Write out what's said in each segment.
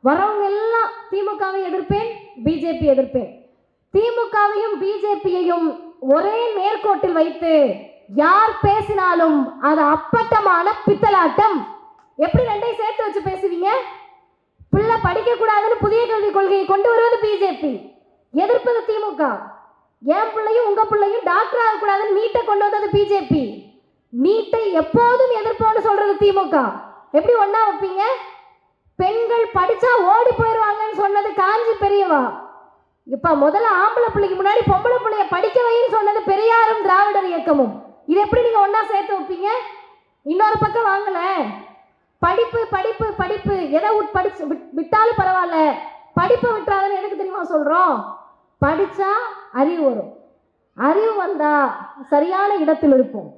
வரவங்க எல்லாம் திமுகவை எதிர்ப்பேன், பிஜேபி எதிர்ப்பேன். திமுகவையும் பிஜேபியையும் ஒரே நேர்கோட்டில் வைத்து யார் பேசினாலும் அது அப்பட்டமான பித்தலாட்டம். எப்படி ரெண்டையும் சேர்த்து வச்சு பேசுவீங்க? பிள்ளை படிக்க கூடாதுன்னு புதிய கல்விக் கொள்கையை கொண்டு வருவது பிஜேபி, எதிர்ப்பது திமுக. என் பிள்ளையும் உங்க பிள்ளையும் டாக்டர் ஆகக்கூடாதுன்னு நீட்டை கொண்டு வந்தது பிஜேபி, நீட்டை எப்போதும் எதிர்ப்போன்னு சொல்றது திமுக. எப்படி ஒண்ணா வைப்பீங்க? பெண்கள் படிச்சா ஓடி போயிடுவாங்கன்னு சொன்னது காஞ்சி பெரியவா. இப்ப முதல்ல ஆம்பளை பிள்ளைக்கு முன்னாடி பொம்பளை பிள்ளைய படிக்க வைன்னு சொன்னது பெரியாரும் திராவிடர் இயக்கமும். இது எப்படி நீங்க ஒண்ணா சேர்த்து வைப்பீங்க? இன்னொரு பக்கம் வாங்கல, படிப்பு படிப்பு படிப்பு, எதை படிச்சு விட்டாலும் பரவாயில்ல, படிப்பை விட்டுறாதுன்னு எனக்கு தெரியுமா சொல்றோம்? படிச்சா அறிவு வரும், அறிவு வந்தா சரியான இடத்தில் இருப்போம்.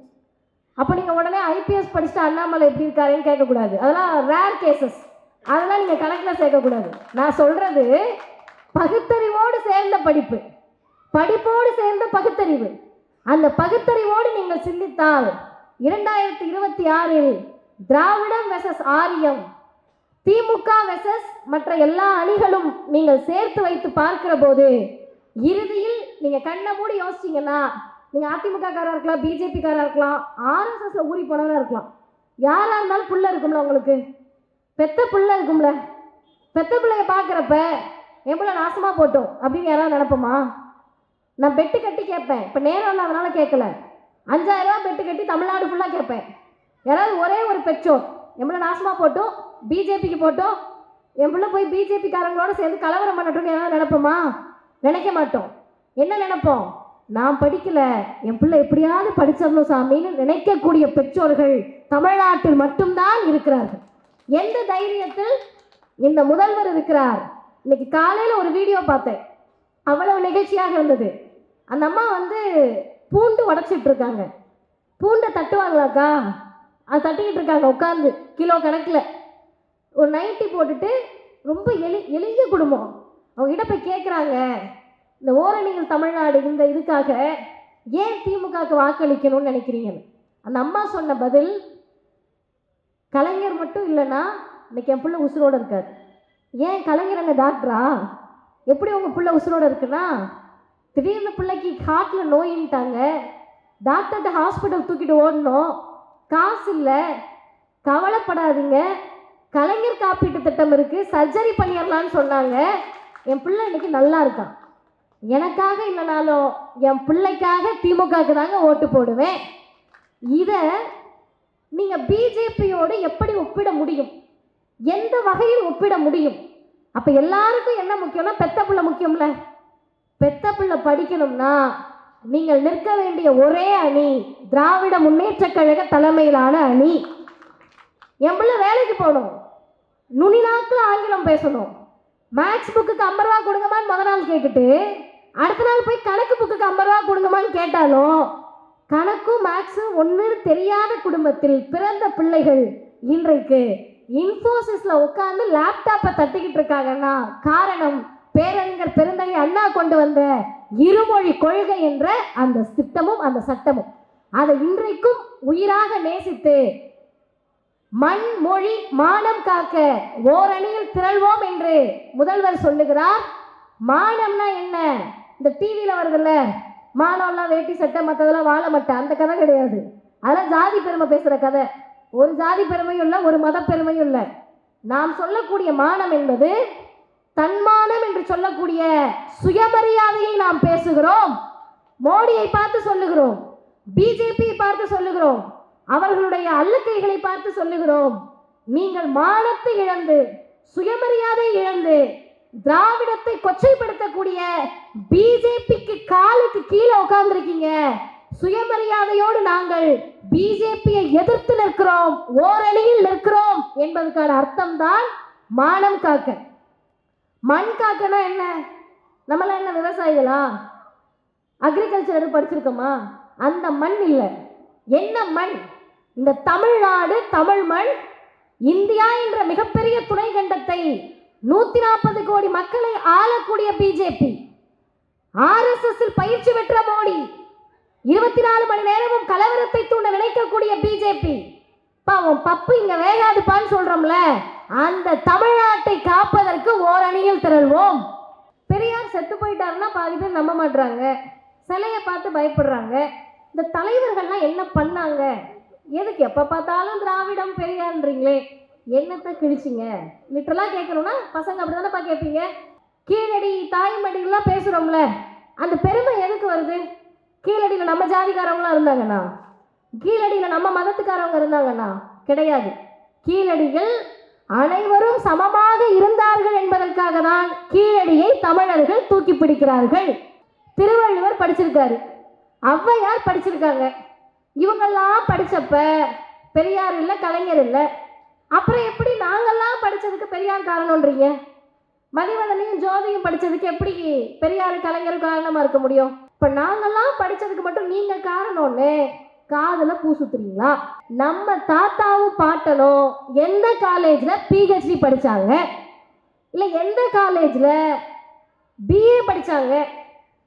அப்போ நீங்க உடனே ஐபிஎஸ் படிச்சுட்டு அண்ணாமலை எப்படி இருக்காருன்னு கேட்கக்கூடாது. அதெல்லாம் ரேர் கேசஸ், அதெல்லாம் நீங்க கணக்கில் சேர்க்கக்கூடாது. நான் சொல்றது பகுத்தறிவோடு சேர்ந்த படிப்பு, படிப்போடு சேர்ந்த பகுத்தறிவு. அந்த பகுத்தறிவோடு நீங்கள் சிந்தித்தால் 2026 திராவிடம் வெர்சஸ் ஆரியம், திமுக வெர்சஸ் மற்ற எல்லா அணிகளும் நீங்கள் சேர்த்து வைத்து பார்க்கிற போது இறுதியில் நீங்க கண்ணை மூடி யோசிச்சீங்கன்னா, நீங்க அதிமுக காரா இருக்கலாம், பிஜேபி காரா இருக்கலாம், ஆர்எஸ்எஸ்ல ஊறி போனவரா இருக்கலாம், யாரா இருந்தாலும் புள்ள இருக்கும்ல, உங்களுக்கு பெத்த புள்ள இருக்கும்ல. பெத்த பிள்ளைய பார்க்குறப்ப என் பிள்ளை நாசமா போட்டோம் அப்படின்னு யாராவது நினைப்போமா? நான் பெட்டு கட்டி கேட்பேன், இப்போ நேரம் இல்லாதனால கேட்கல, 5000 ரூபா பெட்டு கட்டி தமிழ்நாடு ஃபுல்லாக கேட்பேன். யாராவது ஒரே ஒரு பெற்றோர் என் பிள்ளை நாசமா போட்டோம், பிஜேபிக்கு போட்டோம், என் பிள்ளை போய் பிஜேபி காரங்களோட சேர்ந்து கலவரம் பண்ணட்டும்னு யாராவது நினைப்போமா? நினைக்க மாட்டோம். என்ன நினைப்போம்? நான் படிக்கல, என் பிள்ளை எப்படியாவது படிச்சிடணும் சாமின்னு நினைக்கக்கூடிய பெற்றோர்கள் தமிழ்நாட்டில் மட்டும்தான் இருக்கிறார்கள். எந்த தைரியத்தில் இந்த முதல்வர் இருக்கிறார்? இன்னைக்கு காலையில் ஒரு வீடியோ பார்த்தேன், அவ்வளவு நிகழ்ச்சியாக இருந்தது. அந்த அம்மா பூண்டு உடைச்சிட்டு இருக்காங்க. பூண்டை தட்டுவாங்களாக்கா? அது தட்டிக்கிட்டு இருக்காங்க உட்காந்து கிலோ கணக்கில். ஒரு நைட்டி போட்டுட்டு ரொம்ப எளிய குடும்பம். அவங்ககிட்ட போய் கேட்குறாங்க, இந்த ஓரணிகள் தமிழ்நாடு இந்த இதுக்காக ஏன் திமுகவுக்கு வாக்களிக்கணும்னு நினைக்கிறீங்கன்னு. அந்த அம்மா சொன்ன பதில், கலைஞர் மட்டும் இல்லைன்னா இன்னைக்கு என் பிள்ளை உசுரோடு இருக்காது. ஏன் கலைஞர் என்ன டாக்டரா? எப்படி உங்கள் பிள்ளை உசுரோடு இருக்குன்னா, திடீர்னு பிள்ளைக்கு ஹார்ட்டில் நோயின்ட்டாங்க, டாக்டர்கிட்ட ஹாஸ்பிட்டல் தூக்கிட்டு ஓடணும், காசு இல்லை, கவலைப்படாதீங்க, கலைஞர் காப்பீட்டு திட்டம் இருக்குது, சர்ஜரி பண்ணிடலான்னு சொன்னாங்க, என் பிள்ளை இன்னைக்கு நல்லா இருக்கான். எனக்காக இல்லைனாலும் என் பிள்ளைக்காக திமுகவுக்கு தாங்க ஓட்டு போடுவேன். இதை நீங்கள் பிஜேபியோடு எப்படி ஒப்பிட முடியும்? எந்த வகையில் ஒப்பிட முடியும்? அப்போ எல்லாருக்கும் என்ன முக்கியம்னா, பெத்த பிள்ளை முக்கியம்ல. பெத்த பிள்ளை படிக்கணும்னா நீங்கள் நிற்க வேண்டிய ஒரே அணி திராவிட முன்னேற்ற கழக தலைமையிலான அணி. என் பிள்ளை வேலைக்கு போகணும், நுனிநாக்கில் ஆங்கிலம் பேசணும், மேக்ஸ் புக்குக்கு 50 ரூபா கொடுங்கம்மான்னு முதல் நாள் கேட்டுட்டு அடுத்த நாள் போய் கணக்கு புக்குக்கு 50 ரூபா கொடுங்கம்மான்னு கேட்டாலும் கணக்கும் மேக்ஸும் ஒன்று தெரியாத குடும்பத்தில் பிறந்த பிள்ளைகள் இன்றைக்கு இன்ஃபோசிஸ்ல உட்கார்ந்து லேப்டாப்பை தட்டிக்கிட்டு இருக்காங்கன்னா காரணம் பேரறிஞர் பெருந்தகை அண்ணா கொண்டு வந்த இருமொழி கொள்கை என்ற அந்த திட்டமும் அந்த சட்டமும். அதை இன்றைக்கும் உயிராக நேசித்து மண் மொழி மானம் காக்க ஓரணியில் திரள்வோம் என்று முதல்வர் சொல்லுகிறார். மானம்னா என்ன? இந்த டிவியில் வருதுல்ல, மானம்லாம் வேட்டி சட்டை மற்றதெல்லாம் வாழ மாட்டேன், அந்த கதை கிடையாது. அதெல்லாம் ஜாதி பெருமை பேசுகிற கதை. ஒரு ஜாதி பெருமையும் இல்லை, ஒரு மத பெருமையும் இல்லை. நாம் சொல்லக்கூடிய மானம் என்பது தன்மானம் என்று சொல்லக்கூடிய சுயமரியாதையை நாம் பேசுகிறோம். மோடியை பார்த்து சொல்லுகிறோம், பிஜேபியை பார்த்து சொல்லுகிறோம், அவர்களுடைய அல்லக்கைகளை பார்த்து சொல்லுகிறோம், நீங்கள் மானத்தை இழந்து சுயமரியாதை இழந்து திராவிடத்தை கொச்சைப்படுத்தக்கூடிய பிஜேபிக்கு காலுக்கு கீழே உட்கார்ந்துருக்கீங்க. சுயமரியாதையோடு நாங்கள் பிஜேபியை எதிர்த்து நிற்கிறோம், ஓரணியில் நிற்கிறோம் என்பதற்கான அர்த்தம் தான் மானம் காக்க. மண் காக்கனா என்ன? நம்மளாம் என்ன விவசாயிகளா? அக்ரிகல்ச்சர் படிச்சிருக்கோமா? அந்த மண் இல்லை. என்ன மண்? இந்த தமிழ்நாடு, தமிழ் மண், இந்தியா என்ற மிகப்பெரிய துணை கண்டத்தை 140 கோடி மக்களை ஆளக்கூடிய பிஜேபி, ஆர்எஸ்எஸ் பயிற்சி பெற்ற மோடி, 24 மணி நேரமும் கலவரத்தை தூண்ட நினைக்கக்கூடிய பிஜேபி. பாவம் பப்பு இங்க வேகாதுப்பான்னு சொல்றோம்ல, அந்த தமிழ்நாட்டை காப்பதற்கு அணியில் திரள்வோம். பெரியார் செத்து போயிட்டாருன்னா பாதி பேர் நம்ப மாட்டாங்க, சிலையை பார்த்து பயப்படுறாங்க. இந்த தலைவர்கள்லாம் என்ன பண்ணாங்க? எதுக்கு எப்போ பார்த்தாலும் திராவிடம் பெரியார்ன்றீங்களே, என்னத்தை கிழிச்சிங்க? லிட்டரலாக கேட்கணும்னா பசங்க அப்படி தானேப்பா கேட்பீங்க. கீழடி தாய்மடிலாம் பேசுகிறோம்ல, அந்த பெருமை எதுக்கு வருது? கீழடியில் நம்ம ஜாதிக்காரவங்களாம் இருந்தாங்கண்ணா, கீழடியில் நம்ம மதத்துக்காரவங்க இருந்தாங்கண்ணா கிடையாது. கீழடிகள் அனைவரும் சமமாக இருந்தார்கள் என்பதற்காக தான் கீழடியை தமிழர்கள் தூக்கி பிடிக்கிறார்கள். திருவள்ளுவர் படிச்சிருக்காரு, ஔவையார் படிச்சிருக்காங்க. இவங்கெல்லாம் படிச்சப்ப பெரியார் இல்லை, கலைஞர் இல்லை. அப்புறம் எப்படி நாங்கள்லாம் படித்ததுக்கு பெரியார் காரணம்ன்றீங்க? மதிவதனையும் ஜோதியும் படித்ததுக்கு எப்படி பெரியார் கலைஞர் காரணமாக இருக்க முடியும்? இப்போ நாங்கள்லாம் படித்ததுக்கு மட்டும் நீங்கள் காரணம்னு காதில் பூ சுத்துறீங்களா? நம்ம தாத்தாவும் பாட்டனும் எந்த காலேஜில் பிஹெச்டி படித்தாங்க, இல்லை எந்த காலேஜில் பிஏ படித்தாங்க,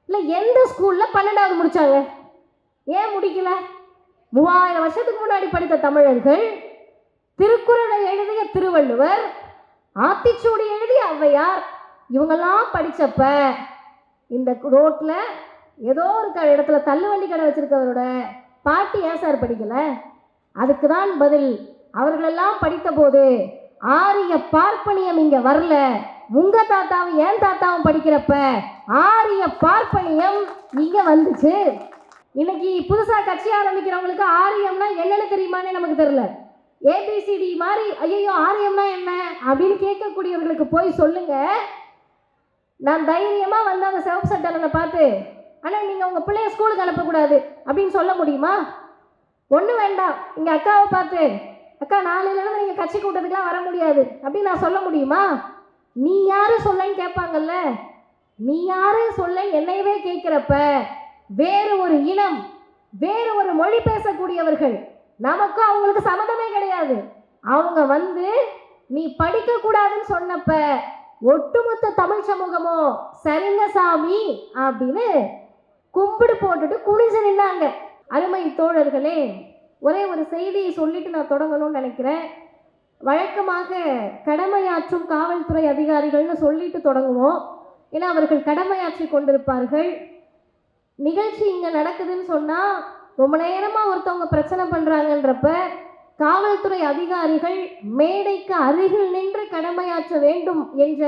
இல்லை எந்த ஸ்கூலில் 12வது முடித்தாங்க? ஏன் முடிக்கல? 3000 வருஷத்துக்கு முன்னாடி படித்த தமிழர்கள், திருக்குறளை எழுதிய திருவள்ளுவர், ஆத்திச்சூடி எழுதிய ஔவையார், இவங்கெல்லாம் படித்தப்ப இந்த ரோட்டில் ஏதோ ஒரு இடத்துல தள்ளுவண்டி கடை வச்சிருக்கவரோட பாட்டி ஏன் சார் படிக்கலை? அதுக்கு தான் பதில், அவர்களெல்லாம் படித்த போது ஆரிய பார்ப்பனியம் இங்கே வரல. உங்கள் தாத்தாவும் என் தாத்தாவும் படிக்கிறப்ப ஆரிய பார்ப்பனியம் இங்கே வந்துச்சு. இன்னைக்கு புதுசாக கட்சி ஆரம்பிக்கிறவங்களுக்கு ஆரியம்னா என்னன்னு தெரியுமான்னு நமக்கு தெரியல. ஏபிசிடி மாதிரி ஐயோ ஆரியம்னா என்ன அப்படின்னு கேட்கக்கூடியவர்களுக்கு போய் சொல்லுங்க. நான் தைரியமாக வந்து அந்த சிவப்பு சட்டனை பார்த்து, ஆனால் நீங்கள் உங்கள் பிள்ளைய ஸ்கூலுக்கு அனுப்பக்கூடாது அப்படின்னு சொல்ல முடியுமா? ஒன்றும் வேண்டாம், இங்கே அக்காவை பார்த்து, அக்கா நாளையிலேருந்து நீங்கள் கட்சி கூட்டத்துக்குலாம் வர முடியாது அப்படின்னு நான் சொல்ல முடியுமா? நீ யாரு சொல்லன்னு கேட்பாங்கல்ல, நீ யாரு சொல்ல என்னையவே கேட்குறப்ப வேறு ஒரு இனம், வேறு ஒரு மொழி பேசக்கூடியவர்கள், நமக்கும் அவங்களுக்கு சம்மந்தமே கிடையாது. அவங்க வந்து நீ படிக்கக்கூடாதுன்னு சொன்னப்ப ஒட்டுமொத்த தமிழ் சமூகமோ சரிங்க சாமி அப்படின்னு கும்பிடு போட்டுட்டு குனிஞ்சு நின்னாங்க. அருமை தோழர்களே, ஒரே ஒரு செய்தியை சொல்லிட்டு நான் தொடங்கணும்னு நினைக்கிறேன். வழக்கமாக கடமையாற்றும் காவல்துறை அதிகாரிகள்னு சொல்லிட்டு தொடங்குவோம், ஏன்னா அவர்கள் கடமையாற்றி கொண்டிருப்பார்கள். நிகழ்ச்சி இங்கே நடக்குதுன்னு சொன்னால் ரொம்ப நேரமாக ஒருத்தவங்க பிரச்சனை பண்ணுறாங்கன்றப்ப காவல்துறை அதிகாரிகள் மேடைக்கு அருகில் நின்று கடமையாற்ற வேண்டும் என்ற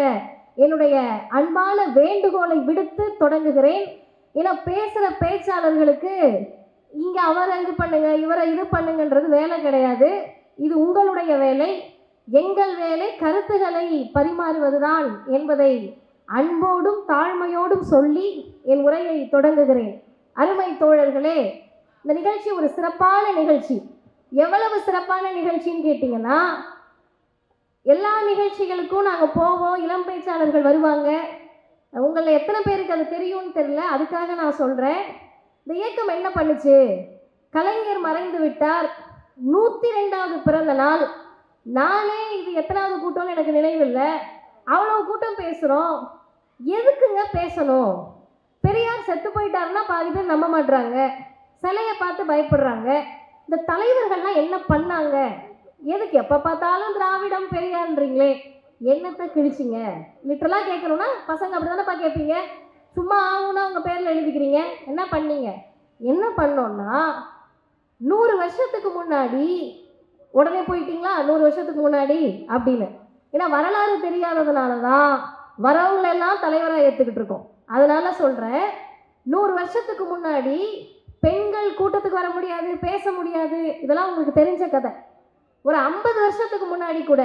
என்னுடைய அன்பான வேண்டுகோளை விடுத்து தொடங்குகிறேன். ஏன்னா பேசுகிற பேச்சாளர்களுக்கு இங்கே அவரை இது பண்ணுங்க இவரை இது பண்ணுங்கன்றது வேலை கிடையாது. இது உங்களுடைய வேலை. எங்கள் வேலை கருத்துக்களை பரிமாறுவதுதான் என்பதை அன்போடும் தாழ்மையோடும் சொல்லி என் உரையை தொடங்குகிறேன். அருமை தோழர்களே, இந்த நிகழ்ச்சி ஒரு சிறப்பான நிகழ்ச்சி. எவ்வளவு சிறப்பான நிகழ்ச்சின்னு கேட்டிங்கன்னா, எல்லா நிகழ்ச்சிகளுக்கும் நாங்கள் போவோம், இளம் பேச்சாளர்கள் வருவாங்க. உங்களை எத்தனை பேருக்கு அது தெரியும்னு தெரியல, அதுக்காக நான் சொல்கிறேன். இந்த இயக்கம் என்ன பண்ணுச்சு? கலைஞர் மறைந்து விட்டார், 102வது பிறந்த நாள். நானே இது எத்தனாவது கூட்டம்னு எனக்கு நினைவில்லை. அவ்வளோ கூட்டம் பேசுகிறோம். எதுக்குங்க பேசணும்? பெரியார் செத்து போயிட்டாருன்னா பாதி பேர் நம்ப மாட்டாங்க, சிலையை பார்த்து பயப்படுறாங்க. இந்த தலைவர்கள்லாம் என்ன பண்ணாங்க? எதுக்கு எப்போ பார்த்தாலும் திராவிடம் பெரியார்ன்றீங்களே, என்னத்தை கிழிச்சிங்க? லிட்டரலாக கேட்கணும்னா பசங்க அப்படி தானேப்பா கேட்பீங்க. சும்மா ஆகும்னா உங்கள் பேரில் எழுதிக்கிறீங்க. என்ன பண்ணீங்க? என்ன பண்ணோன்னா 100 வருஷத்துக்கு முன்னாடி உடனே போயிட்டீங்களா 100 வருஷத்துக்கு முன்னாடி அப்படின்னு. ஏன்னா வரலாறு தெரியாததுனால தான் வரவங்களெல்லாம் தலைவராக ஏற்றுக்கிட்டு இருக்கோம். அதனால சொல்கிறேன், 100 வருஷத்துக்கு முன்னாடி பெண்கள் கூட்டத்துக்கு வர முடியாது, பேச முடியாது, இதெல்லாம் உங்களுக்கு தெரிஞ்ச கதை. ஒரு 50 வருஷத்துக்கு முன்னாடி கூட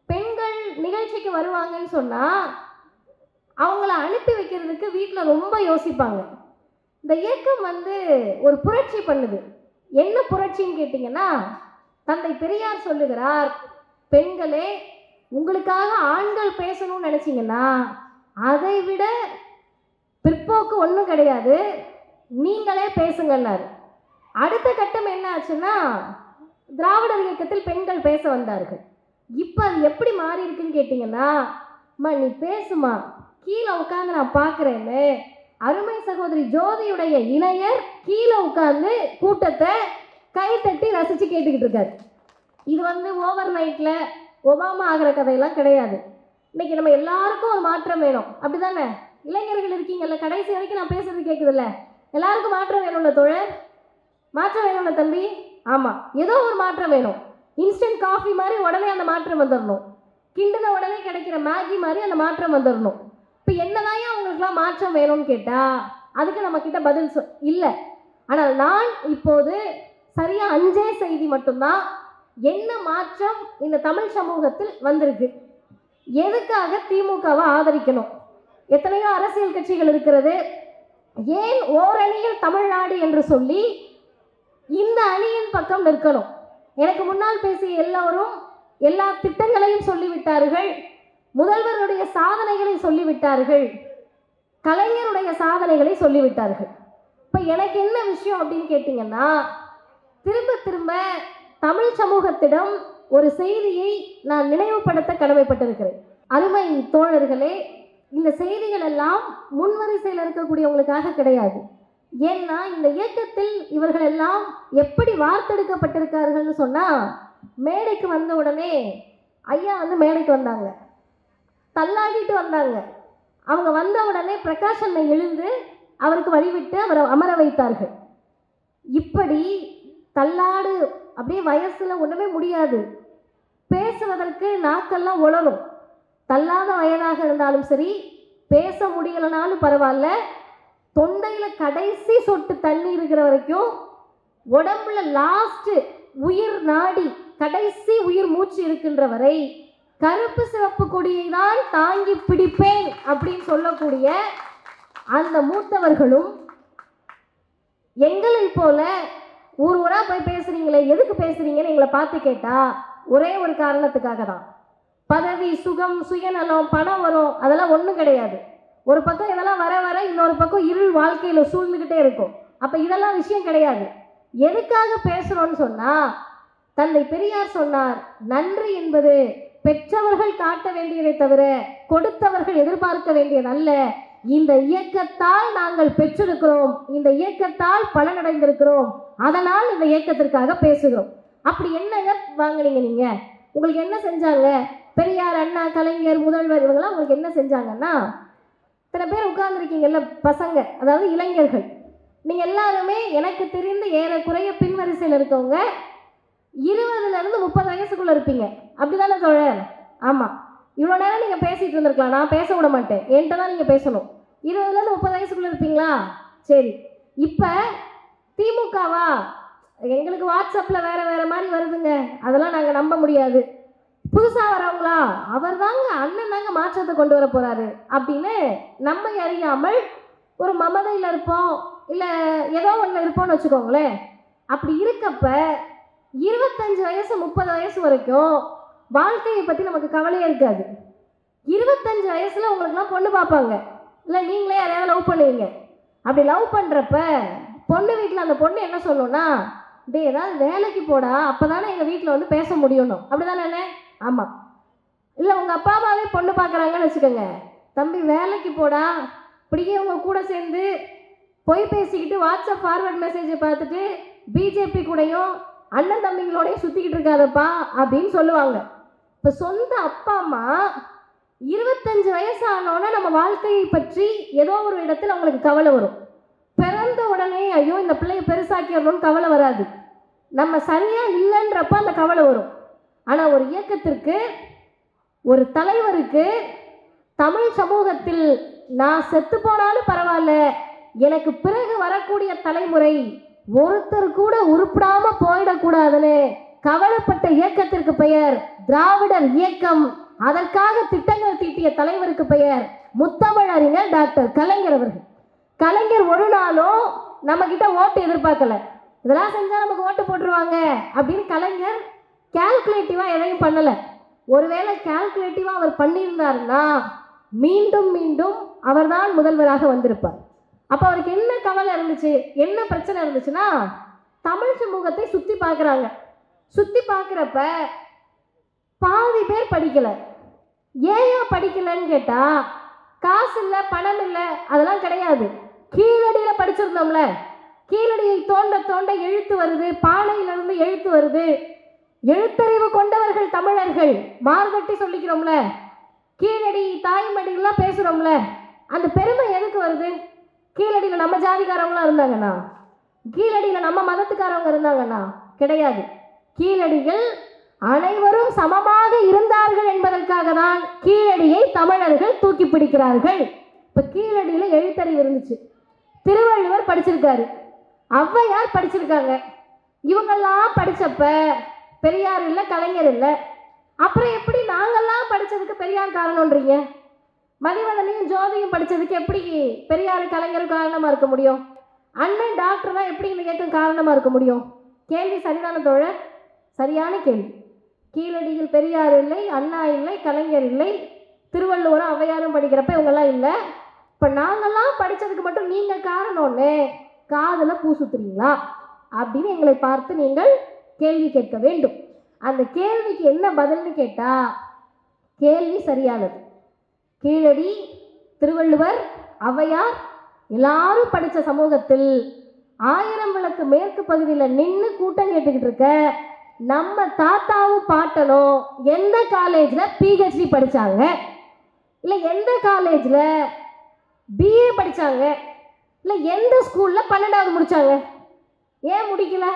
பெண்கள் நிகழ்ச்சிக்கு வருவாங்கன்னு சொன்னால் அவங்கள அனுப்பி வைக்கிறதுக்கு வீட்டில் ரொம்ப யோசிப்பாங்க. இந்த இயக்கம் வந்து ஒரு புரட்சி பண்ணுது. என்ன புரட்சின்னு கேட்டிங்கன்னா, தந்தை பெரியார் சொல்லுகிறார், பெண்களே உங்களுக்காக ஆண்கள் பேசணும்னு நினச்சிங்கன்னா அதை விட பிற்போக்கு ஒன்றும் கிடையாது, நீங்களே பேசுங்கன்னாரு. அடுத்த கட்டம் என்ன ஆச்சுன்னா, திராவிடர் இயக்கத்தில் பெண்கள் பேச வந்தார்கள். இப்போ அது எப்படி மாறி இருக்குன்னு கேட்டிங்கன்னா, அம்மா நீ பேசுமா, கீழே உட்காந்து நான் பார்க்குறேன்னு அருமை சகோதரி ஜோதியுடைய இணையர் கீழே உட்காந்து கூட்டத்தை கைத்தட்டி ரசித்து கேட்டுக்கிட்டு இருக்காரு. இது வந்து ஓவர் நைட்டில் ஒபாமா ஆகிற கதையெல்லாம் கிடையாது. இன்னைக்கு நம்ம எல்லாருக்கும் ஒரு மாற்றம் வேணும், அப்படிதானே? இளைஞர்கள் இருக்கீங்கல்ல, கடைசி வரைக்கும் நான் பேசுறது கேட்குதுல்ல, எல்லாருக்கும் மாற்றம் வேணும்ல தோழர், மாற்றம் வேணும்ல தம்பி. ஆமாம், ஏதோ ஒரு மாற்றம் வேணும். இன்ஸ்டன்ட் காஃபி மாதிரி உடனே அந்த மாற்றம் வந்துடணும், கிண்டுன உடனே கிடைக்கிற மேகி மாதிரி அந்த மாற்றம் வந்துடணும். இப்போ என்னதான் அவங்களுக்குலாம் மாற்றம் வேணும்னு கேட்டால் அதுக்கு நம்ம கிட்ட பதில் இல்லை. ஆனால் நான் இப்போது சரியாக 5 செய்தி மட்டும்தான் என்ன மாற்றம் இந்த தமிழ் சமூகத்தில் வந்திருக்கு, எதுக்காக திமுகவை ஆதரிக்கணும், எத்தனையோ அரசியல் கட்சிகள் இருக்கிறது, ஏன் ஓரணியில் தமிழ்நாடு என்று சொல்லி இந்த அணியின் பக்கம் நிற்கணும். எனக்கு முன்னால் பேசிய எல்லோரும் எல்லா திட்டங்களையும் சொல்லிவிட்டார்கள், முதல்வருடைய சாதனைகளை சொல்லிவிட்டார்கள், கலைஞருடைய சாதனைகளை சொல்லிவிட்டார்கள். இப்போ எனக்கு என்ன விஷயம் அப்படின்னு கேட்டிங்கன்னா, திரும்ப திரும்ப தமிழ் சமூகத்திடம் ஒரு செய்தியை நான் நினைவுபடுத்த கடமைப்பட்டிருக்கிறேன். அருமை தோழர்களே, இந்த செய்திகள் எல்லாம் முன்வரிசையில் இருக்கக்கூடியவங்களுக்காக கிடையாது. ஏன்னா இந்த இயக்கத்தில் இவர்கள் எல்லாம் எப்படி வார்த்தெடுக்கப்பட்டிருக்கார்கள்னு சொன்னால், மேடைக்கு வந்த உடனே ஐயா மேடைக்கு வந்தாங்க, தள்ளாடிட்டு வந்தாங்க. அவங்க வந்த உடனே பிரகாஷ் அண்ணன் எழுந்து அவருக்கு வழிவிட்டு அவரை அமர வைத்தார்கள். இப்படி தள்ளாடு, அப்படியே வயசுல ஒன்றுமே முடியாது, பேசுவதற்கு நாக்கெல்லாம் உளரும். தள்ளாத வயதாக இருந்தாலும் சரி, பேச முடியலனாலும் பரவாயில்ல, தொண்டையில் கடைசி சொட்டு தண்ணி இருக்கிற வரைக்கும், உடம்புல லாஸ்ட் உயிர் நாடி கடைசி உயிர் மூச்சு இருக்கின்ற வரை கருப்பு சிவப்பு கொடியை தான் தாங்கி பிடிப்பேன் அப்படின்னு சொல்லக்கூடிய அந்த மூத்தவர்களும் எங்களை போல ஊர் ஊராக போய் பேசுறீங்களே, எதுக்கு பேசுறீங்கன்னு எங்களை பார்த்து கேட்டா ஒரே ஒரு காரணத்துக்காக தான். பதவி, சுகம், சுயநலம், பணம் வரும், அதெல்லாம் ஒன்றும் கிடையாது. ஒரு பக்கம் இதெல்லாம் வர வர இன்னொரு பக்கம் இருள் வாழ்க்கையில் சூழ்ந்துக்கிட்டே இருக்கும். அப்போ இதெல்லாம் விஷயம் கிடையாது. எதுக்காக பேசுகிறோன்னு சொன்னால், தந்தை பெரியார் சொன்னார், நன்றி என்பது பெற்றவர்கள் காட்ட வேண்டியதை தவிர கொடுத்தவர்கள் எதிர்பார்க்க வேண்டியதல்ல. இந்த இயக்கத்தால் நாங்கள் பெற்றிருக்கிறோம், இந்த இயக்கத்தால் பலனடைந்திருக்கிறோம், அதனால் இந்த இயக்கத்திற்காக பேசுகிறோம். அப்படி என்னங்க வாங்கினீங்க நீங்க? உங்களுக்கு என்ன செஞ்சாங்க? பெரியார், அண்ணா, கலைஞர், முதல்வர் இவங்கெல்லாம் உங்களுக்கு என்ன செஞ்சாங்கன்னா, இத்தனை பேர் உட்கார்ந்துருக்கீங்கல்ல பசங்க, அதாவது இளைஞர்கள், நீங்கள் எல்லாருமே எனக்கு தெரிந்து ஏறக்குறைய பின்வரிசையில் இருக்கவங்க 20லேருந்து 30 வயசுக்குள்ளே இருப்பீங்க, அப்படிதானே தோழர்? ஆமாம். இவ்வளோ நேரம் நீங்கள் பேசிகிட்டு இருந்திருக்கலாம், நான் பேச விட மாட்டேன், என்கிட்ட தான் நீங்கள் பேசணும். 20லேருந்து 30 வயசுக்குள்ளே இருப்பீங்களா? சரி. இப்போ திமுகவா? எங்களுக்கு வாட்ஸ்அப்பில் வேறு வேறு மாதிரி வருதுங்க, அதெல்லாம் நாங்கள் நம்ப முடியாது. புதுசாக வரவங்களா? அவர் தாங்க, அண்ணன் தாங்க மாற்றத்தை கொண்டு வர போகிறாரு அப்படின்னு நம்மை அறியாமல் ஒரு மமதையில் இருப்போம், இல்லை ஏதோ ஒன்று இருப்போம்னு வச்சுக்கோங்களேன். அப்படி இருக்கப்ப 25 வயசு 30 வயசு வரைக்கும் வாழ்க்கையை பற்றி நமக்கு கவலையே இருக்காது. 25 வயசில் உங்களுக்குலாம் பொண்ணு பார்ப்பாங்க, இல்லை நீங்களே யாரையாவது லவ் பண்ணுவீங்க. அப்படி லவ் பண்ணுறப்ப பொண்ணு வீட்டில் அந்த பொண்ணு என்ன சொல்லணும்னா, டே ஏதாவது வேலைக்கு போடா, அப்போ தானே எங்கள் வீட்டில் வந்து பேச முடியணும், அப்படி தானே? ஆமாம். இல்லை உங்கள் அப்பா அம்மாவே பொண்ணு பார்க்குறாங்கன்னு வச்சுக்கோங்க, தம்பி வேலைக்கு போடா, இப்படியே உங்கள் கூட சேர்ந்து பொய் பேசிக்கிட்டு வாட்ஸ்அப் ஃபார்வர்ட் மெசேஜை பார்த்துட்டு பிஜேபி கூடயும் அண்ணன் தம்பிங்களோடையும் சுற்றிக்கிட்டு இருக்காதப்பா அப்படின்னு சொல்லுவாங்க. இப்போ சொந்த அப்பா அம்மா 25 வயசு ஆனோன்னா நம்ம வாழ்க்கையை பற்றி ஏதோ ஒரு இடத்துல அவங்களுக்கு கவலை வரும். பிறந்த உடனே ஐயோ இந்த பிள்ளையை பெருசாக்கிடணும்னு கவலை வராது, நம்ம சரியாக இல்லைன்றப்ப அந்த கவலை வரும். ஆனால் ஒரு இயக்கத்திற்கு, ஒரு தலைவருக்கு, தமிழ் சமூகத்தில் நான் செத்து போனாலும் பரவாயில்ல, எனக்கு பிறகு வரக்கூடிய தலைமுறை ஒருத்தர் கூட உருப்படாம போயிடக்கூடாதுன்னு கவலைப்பட்ட இயக்கத்திற்கு பெயர் திராவிடர் இயக்கம். அதற்காக திட்டங்கள் தீட்டிய தலைவருக்கு பெயர் முத்தமிழறிஞர் டாக்டர் கலைஞர் அவர்கள். கலைஞர் ஒரு நாளும் நம்ம கிட்ட ஓட்டு எதிர்பார்க்கல, இதெல்லாம் செஞ்சா நமக்கு ஓட்டு போட்டுருவாங்க அப்படின்னு கலைஞர் கால்குலேட்டிவா எதையும் பண்ணல. ஒருவேளை கால்குலேட்டிவா அவர் பண்ணியிருந்தாருன்னா மீண்டும் மீண்டும் அவர்தான் முதல்வராக வந்திருப்பார். அப்போ அவருக்கு என்ன கவலை இருந்துச்சு, என்ன பிரச்சனை இருந்துச்சுன்னா, தமிழ் சமூகத்தை சுற்றி பார்க்குறாங்க. சுற்றி பார்க்குறப்ப பாதி பேர் படிக்கலை. ஏன் படிக்கலைன்னு கேட்டால், காசு இல்லை, பணம் இல்லை, அதெல்லாம் கிடையாது. கீழடியில் படிச்சிருந்தோம்ல, கீழடியை தோண்ட தோண்ட எழுத்து வருது, பானையிலிருந்து எழுத்து வருது. எழுத்தறிவு கொண்டவர்கள் தமிழர்கள், மார்கட்டி சொல்லிக்கிறோம்ல, கீழடி தாய்மடிலாம் பேசுகிறோம்ல, அந்த பெருமை எதுக்கு வருது? கீழடியில் நம்ம ஜாதிக்காரவங்களாம் இருந்தாங்கன்னா, கீழடியில் நம்ம மதத்துக்காரவங்க இருந்தாங்கன்னா கிடையாது. கீழடியில் அனைவரும் சமமாக இருந்தார்கள் என்பதற்காக தான் கீழடியை தமிழர்கள் தூக்கி பிடிக்கிறார்கள். இப்போ கீழடியில் எழுத்தறிவு இருந்துச்சு, திருவள்ளுவர் படிச்சிருக்காரு, ஔவையார் படிச்சிருக்காங்க. இவங்கெல்லாம் படித்தப்ப பெரியார் இல்லை, கலைஞர் இல்லை. அப்புறம் எப்படி நாங்கள்லாம் படித்ததுக்கு பெரியார் காரணம்ன்றீங்க? மதிவதனையும் ஜோதியும் படித்ததுக்கு எப்படி பெரியார் கலைஞர் காரணமாக இருக்க முடியும்? அண்ணன் டாக்டர் தான் எப்படி இந்த கேட்கும் காரணமாக இருக்க முடியும்? கேள்வி சரிதான தோழர்? சரியான கேள்வி. கீழடியில் பெரியார் இல்லை, அண்ணா இல்லை, கலைஞர் இல்லை, திருவள்ளுவரும் ஔவையாரும் படிக்கிறப்ப இவங்கெல்லாம் இல்லை. இப்போ நாங்கள்லாம் படித்ததுக்கு மட்டும் நீங்கள் காரணம்னு காதில் பூ சுத்துறீங்களா அப்படின்னு எங்களை பார்த்து நீங்கள் கேள்வி கேட்க வேண்டும். அந்த கேள்விக்கு என்ன பதில்னு கேட்டால் கேள்வி சரியானது. கீழடி, திருவள்ளுவர், ஔவையார் எல்லாரும் படித்த சமூகத்தில் 1000 விளக்கு மேற்கு பகுதியில் நின்று கூட்டம் கேட்டுக்கிட்டு இருக்க நம்ம தாத்தாவும் பாட்டனும் எந்த காலேஜில் பிஹெச்டி படித்தாங்க, இல்லை எந்த காலேஜில் பிஏ படித்தாங்க, இல்லை எந்த ஸ்கூலில் 12வது முடித்தாங்க? ஏன் முடிக்கல?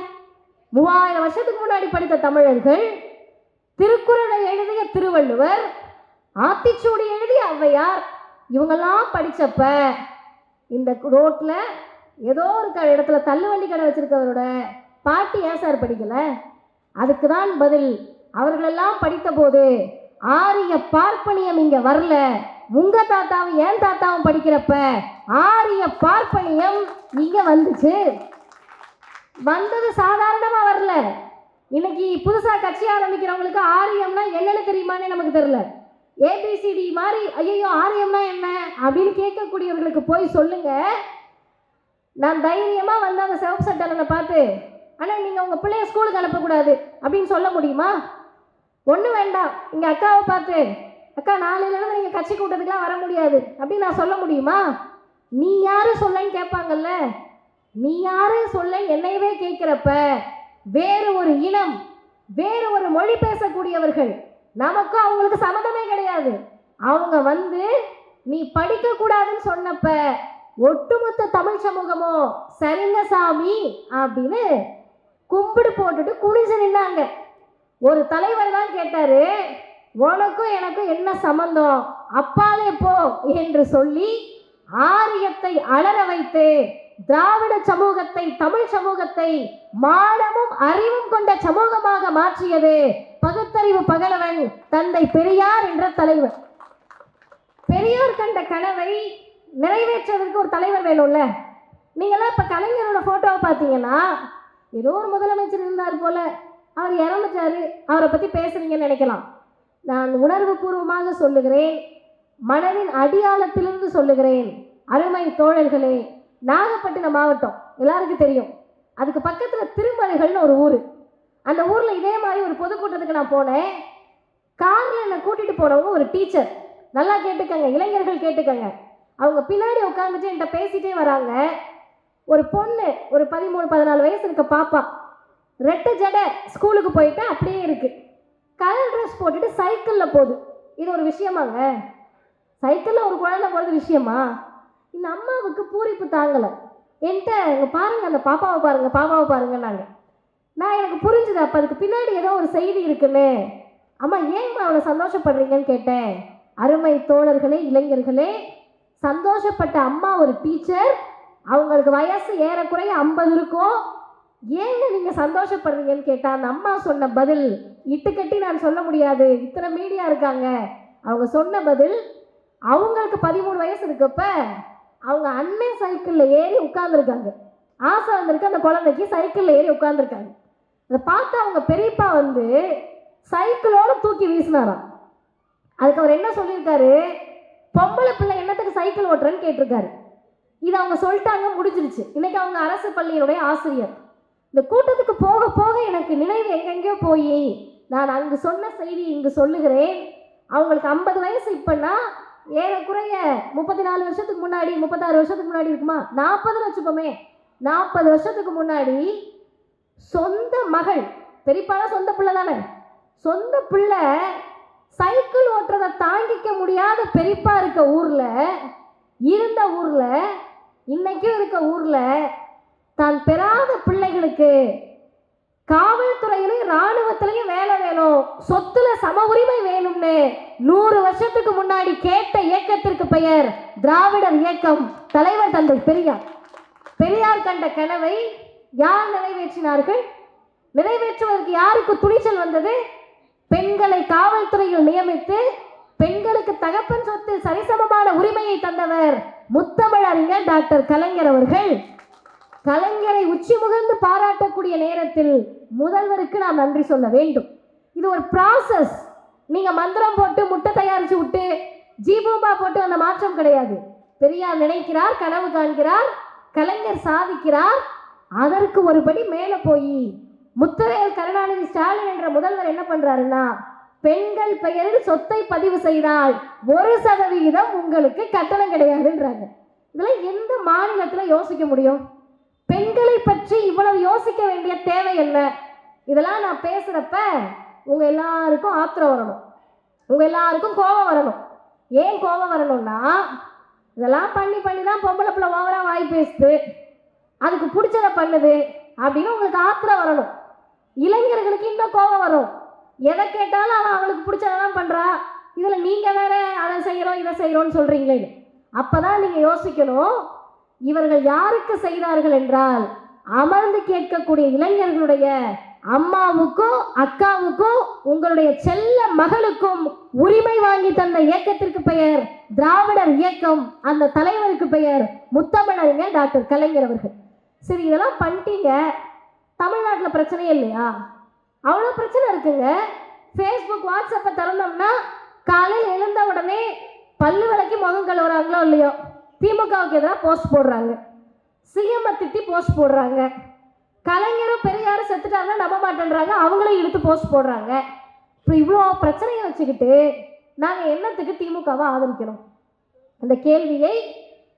3000 வருஷத்துக்கு முன்னாடி படித்த தமிழர்கள், திருக்குறளை எழுதிய திருவள்ளுவர், ஆத்திச்சூடி எழுதிய ஔவையார், இவங்கெல்லாம் படித்தப்ப இந்த ரோட்டில் ஏதோ ஒரு இடத்துல தள்ளுவண்டி கடை வச்சுருக்கவரோட பாட்டி ஏன் சார் படிக்கலை? அதுக்கு தான் பதில், அவர்களெல்லாம் படித்த போது ஆரிய பார்ப்பனியம் இங்கே வரல. உங்கள் தாத்தாவும் ஏன் தாத்தாவும் படிக்கிறப்ப ஆரிய பார்ப்பனியம் இங்கே வந்துச்சு. வந்தது சாதாரணமாக வரல. இன்னைக்கு புதுசாக கட்சி ஆரம்பிக்கிறவங்களுக்கு ஆரியம்னா என்னன்னு தெரியுமான்னு நமக்கு தெரியல. ஏபிசிடி மாதிரி ஐயோ ஆரியம்னா என்ன அப்படின்னு கேட்கக்கூடியவர்களுக்கு போய் சொல்லுங்க. நான் தைரியமாக வந்து அந்த சிவப்பு சட்டனை பார்த்து, ஆனால் நீங்கள் உங்கள் பிள்ளைய ஸ்கூலுக்கு அனுப்பக்கூடாது அப்படின்னு சொல்ல முடியுமா? ஒன்றும் வேண்டாம். இங்கே அக்காவை பார்த்து, அக்கா நாளையிலேருந்து நீங்கள் கட்சி கூட்டத்துக்குலாம் வர முடியாது அப்படின்னு நான் சொல்ல முடியுமா? நீ யாரு சொல்லன்னு கேட்பாங்கல்ல. நீ யாரு சொல்ல என்னையவே கேட்குறப்ப வேறு ஒரு இனம், வேறு ஒரு மொழி பேசக்கூடியவர்கள், நமக்கும் அவங்களுக்கு சம்மதமே கிடையாது. அவங்க வந்து நீ படிக்கக்கூடாதுன்னு சொன்னப்ப ஒட்டுமொத்த தமிழ் சமூகமோ சரிங்க சாமி அப்படின்னு கும்பிடு போட்டுட்டு குனிஞ்சு நின்னாங்க. ஒரு தலைவர் தான் கேட்டாரு, உனக்கும் எனக்கும் என்ன சம்பந்தம், அப்பாலே போ என்று சொல்லி ஆரியத்தை அலற வைத்து திராவிட சமூகத்தை, தமிழ் சமூகத்தை மானமும் அறிவும் கொண்ட சமூகமாக மாற்றியது பகுத்தறிவு பகலவன் தந்தை பெரியார் என்ற தலைவர். பெரியார் கண்ட கனவை நிறைவேற்றுவதற்கு ஒரு தலைவர் வேணும்ல. நீங்களாம் இப்போ கலைஞரோட ஃபோட்டோவை பார்த்தீங்கன்னா ஏதோ ஒரு முதலமைச்சர் இருந்தார் போல, அவர் இறந்துட்டாரு, அவரை பற்றி பேசுறீங்கன்னு நினைக்கலாம். நான் உணர்வு பூர்வமாக சொல்லுகிறேன், மனதின் அடியாளத்திலிருந்து சொல்லுகிறேன். அருமை தோழர்களே, நாகப்பட்டினம் மாவட்டம் எல்லாருக்கும் தெரியும். அதுக்கு பக்கத்தில் திருமலைகள்னு ஒரு ஊர். அந்த ஊரில் இதே மாதிரி ஒரு பொதுக்கூட்டத்துக்கு நான் போனேன். காரில் என்னை கூட்டிகிட்டு போனவங்க ஒரு டீச்சர். நல்லா கேட்டுக்கங்க, இளைஞர்கள் கேட்டுக்கங்க. அவங்க பின்னாடி உட்காந்துட்டு என்கிட்ட பேசிகிட்டே வராங்க. ஒரு பொண்ணு, ஒரு 13-14 வயசு இருக்க பாப்பா, ரெட்டை ஜடை, ஸ்கூலுக்கு போயிட்டு அப்படியே இருக்குது. கலர் ட்ரெஸ் போட்டுட்டு சைக்கிளில் போகுது. இது ஒரு விஷயமாங்க? சைக்கிளில் ஒரு குழந்தை போகிறது விஷயமா? இந்த அம்மாவுக்கு பூரிப்பு தாங்கலை. என்கிட்ட இங்கே பாருங்கள், அந்த பாப்பாவை பாருங்கள், பாப்பாவை பாருங்கன்னாங்க. நான் எனக்கு புரிஞ்சுது, அப்போ அதுக்கு பின்னாடி ஏதோ ஒரு செய்தி இருக்குன்னு. அம்மா ஏங்கம்மா அவ்வளோ சந்தோஷப்படுறீங்கன்னு கேட்டேன். அருமை தோழர்களே, இளைஞர்களே, சந்தோஷப்பட்ட அம்மா ஒரு டீச்சர், அவங்களுக்கு வயசு ஏறக்குறைய 50 இருக்கும். ஏங்க நீங்கள் சந்தோஷப்படுறீங்கன்னு கேட்டால் அந்த அம்மா சொன்ன பதில் இட்டுக்கட்டி நான் சொல்ல முடியாது, இத்தனை மீடியா இருக்காங்க. அவங்க சொன்ன பதில், அவங்களுக்கு 13 வயசு இருக்கப்ப அவங்க அண்ணன் சைக்கிளில் ஏறி உட்காந்துருக்காங்க. ஆசை வந்திருக்கு அந்த குழந்தைக்கு, சைக்கிளில் ஏறி உட்காந்துருக்காங்க. அதை பார்த்து அவங்க பெரியப்பா வந்து சைக்கிளோடு தூக்கி வீசினாராம். அதுக்கு அவர் என்ன சொல்லியிருக்காரு, பொம்பளை பிள்ளை என்னத்துக்கு சைக்கிள் ஓட்டுறேன்னு கேட்டிருக்காரு. இது அவங்க சொல்லிட்டாங்க, முடிஞ்சிருச்சு. இன்றைக்கி அவங்க அரசு பள்ளியினுடைய ஆசிரியர். இந்த கூட்டத்துக்கு போக போக எனக்கு நினைவு எங்கெங்கேயோ போய் நான் அங்கு சொன்ன செய்தி இங்கு சொல்லுகிறேன். அவங்களுக்கு 50 வயசு. இப்போன்னா ஏறக்குறைய 34 வருஷத்துக்கு முன்னாடி, 36 வருஷத்துக்கு முன்னாடி இருக்குமா, 40 வச்சுப்போமே, 40 வருஷத்துக்கு முன்னாடி சொந்த மகள், பெரியப்பாலாம் சொந்த பிள்ளை தானே, சொந்த பிள்ளை சைக்கிள் ஓட்டுறதை தாங்கிக்க முடியாத பெரியப்பா இருக்க இருந்த ஊர்ல இன்னைக்கும் இருக்க ஊர்ல தான் பெறாத பிள்ளைகளுக்கு காவல்துறையிலையும் இராணுவத்திலையும் வேலை வேணும், சொத்துல சம உரிமை வேணும்னு 100 வருஷத்துக்கு முன்னாடி கேட்ட இயக்கத்திற்கு பெயர் திராவிடர் இயக்கம். தலைவர் தந்தை பெரியார் கண்ட கனவை யார் நிறைவேற்றினார்கள்? நிறைவேற்றுவதற்கு யாருக்கு துணிச்சல் வந்தது? பெண்களை காவல்துறையில் நியமித்து பெண்களுக்கு தகப்பன் சொத்தில் சரிசமமான உரிமையை தந்தவர் முத்தமிழறிஞர் டாக்டர் கலைஞர் அவர்கள். கலைஞரை உச்சி முகர்ந்து பாராட்டக்கூடிய நேரத்தில் முதல்வருக்கு நாம் நன்றி சொல்ல வேண்டும். இது ஒரு ப்ராசஸ். நீங்க மந்திரம் போட்டு முட்டை தயாரிச்சு விட்டு ஜீபூம்பா போட்டு அந்த மாற்றம் கிடையாது. பெரியார் நினைக்கிறார், கனவு காண்கிறார், கலைஞர் சாதிக்கிறார். அதற்கு ஒருபடி மேலே போய் முத்துவேல் கருணாநிதி ஸ்டாலின் என்ற முதல்வர் என்ன பண்றாருன்னா, பெண்கள் பெயரில் சொத்தை பதிவு செய்தால் 1% உங்களுக்கு கட்டணம் கிடையாதுன்றாங்க. இதெல்லாம் எந்த மாநிலத்தில் யோசிக்க முடியும்? பெண்களை பற்றி இவ்வளவு யோசிக்க வேண்டிய தேவை என்ன? இதெல்லாம் நான் பேசுறப்ப உங்க எல்லாருக்கும் ஆத்திரம் வரணும், உங்க எல்லாருக்கும் கோபம் வரணும். ஏன் கோபம் வரணும்னா, இதெல்லாம் பண்ணி தான் பொம்பளை பிள்ளை ஓவரா வாய் பேசுது, அதுக்கு பிடிச்சதை பண்ணுது அப்படின்னு உங்களுக்கு ஆத்திரம் வரணும். இளைஞர்களுக்கு இன்னும் கோபம் வரும். எதை கேட்டாலும் அவன் அவளுக்கு பிடிச்சதான் பண்றா, இதுல நீங்க வேற அதை செய்யறோம் இதை செய்யறோம்னு சொல்றீங்களே. அப்பதான் நீங்க யோசிக்கணும், இவர்கள் யாருக்கு செய்தார்கள் என்றால் அமர்ந்து கேட்கக்கூடிய இளைஞர்களுடைய அம்மாவுக்கும் அக்காவுக்கும் உங்களுடைய செல்ல மகளுக்கும் உரிமை வாங்கி தந்த இயக்கத்திற்கு பெயர் திராவிடர் இயக்கம். அந்த தலைவருக்கு பெயர் முத்தமிழறிஞர் டாக்டர் கலைஞர் அவர்கள். சரி, இதெல்லாம் பண்ணிட்டீங்க, தமிழ்நாட்டில் பிரச்சனையே இல்லையா? அவ்வளோ பிரச்சனை இருக்குங்க. ஃபேஸ்புக் வாட்ஸ்அப்பை திறந்தோம்னா காலையில் எழுந்த உடனே பல்லு விளக்கி முகம் கழுவுறாங்களோ இல்லையோ, திமுகவுக்கு எதிராக போஸ்ட் போடுறாங்க, சிஎம்ஐ திட்டி போஸ்ட் போடுறாங்க, கலைஞரும் பெரியாரும் செத்துட்டாருன்னா நம்ப மாட்டேன்றாங்க, அவங்களையும் இழுத்து போஸ்ட் போடுறாங்க. இப்போ இவ்வளோ பிரச்சனையை வச்சுக்கிட்டு நாங்கள் என்னத்துக்கு திமுகவை ஆதரிக்கணும்? இந்த கேள்வியை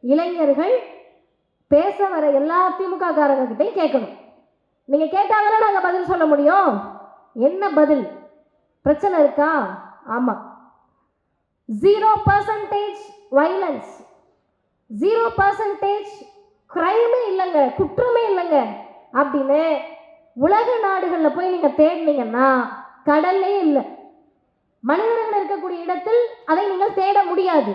இளைஞர்கள் பேச வர எல்லா திமுக காரங்ககிட்டையும் கேட்கணும். நீங்கள் கேட்டாங்கன்னா நாங்கள் பதில் சொல்ல முடியும். என்ன பதில்? பிரச்சனை இருக்கா? ஆமாம். 0% வைலன்ஸ், 0% கிரைமே இல்லைங்க, குற்றமே இல்லைங்க அப்படின்னு உலக நாடுகளில் போய் நீங்கள் தேடினீங்கன்னா கடல்லே இல்லை. மனிதர்கள் இருக்கக்கூடிய இடத்தில் அதை நீங்கள் தேட முடியாது.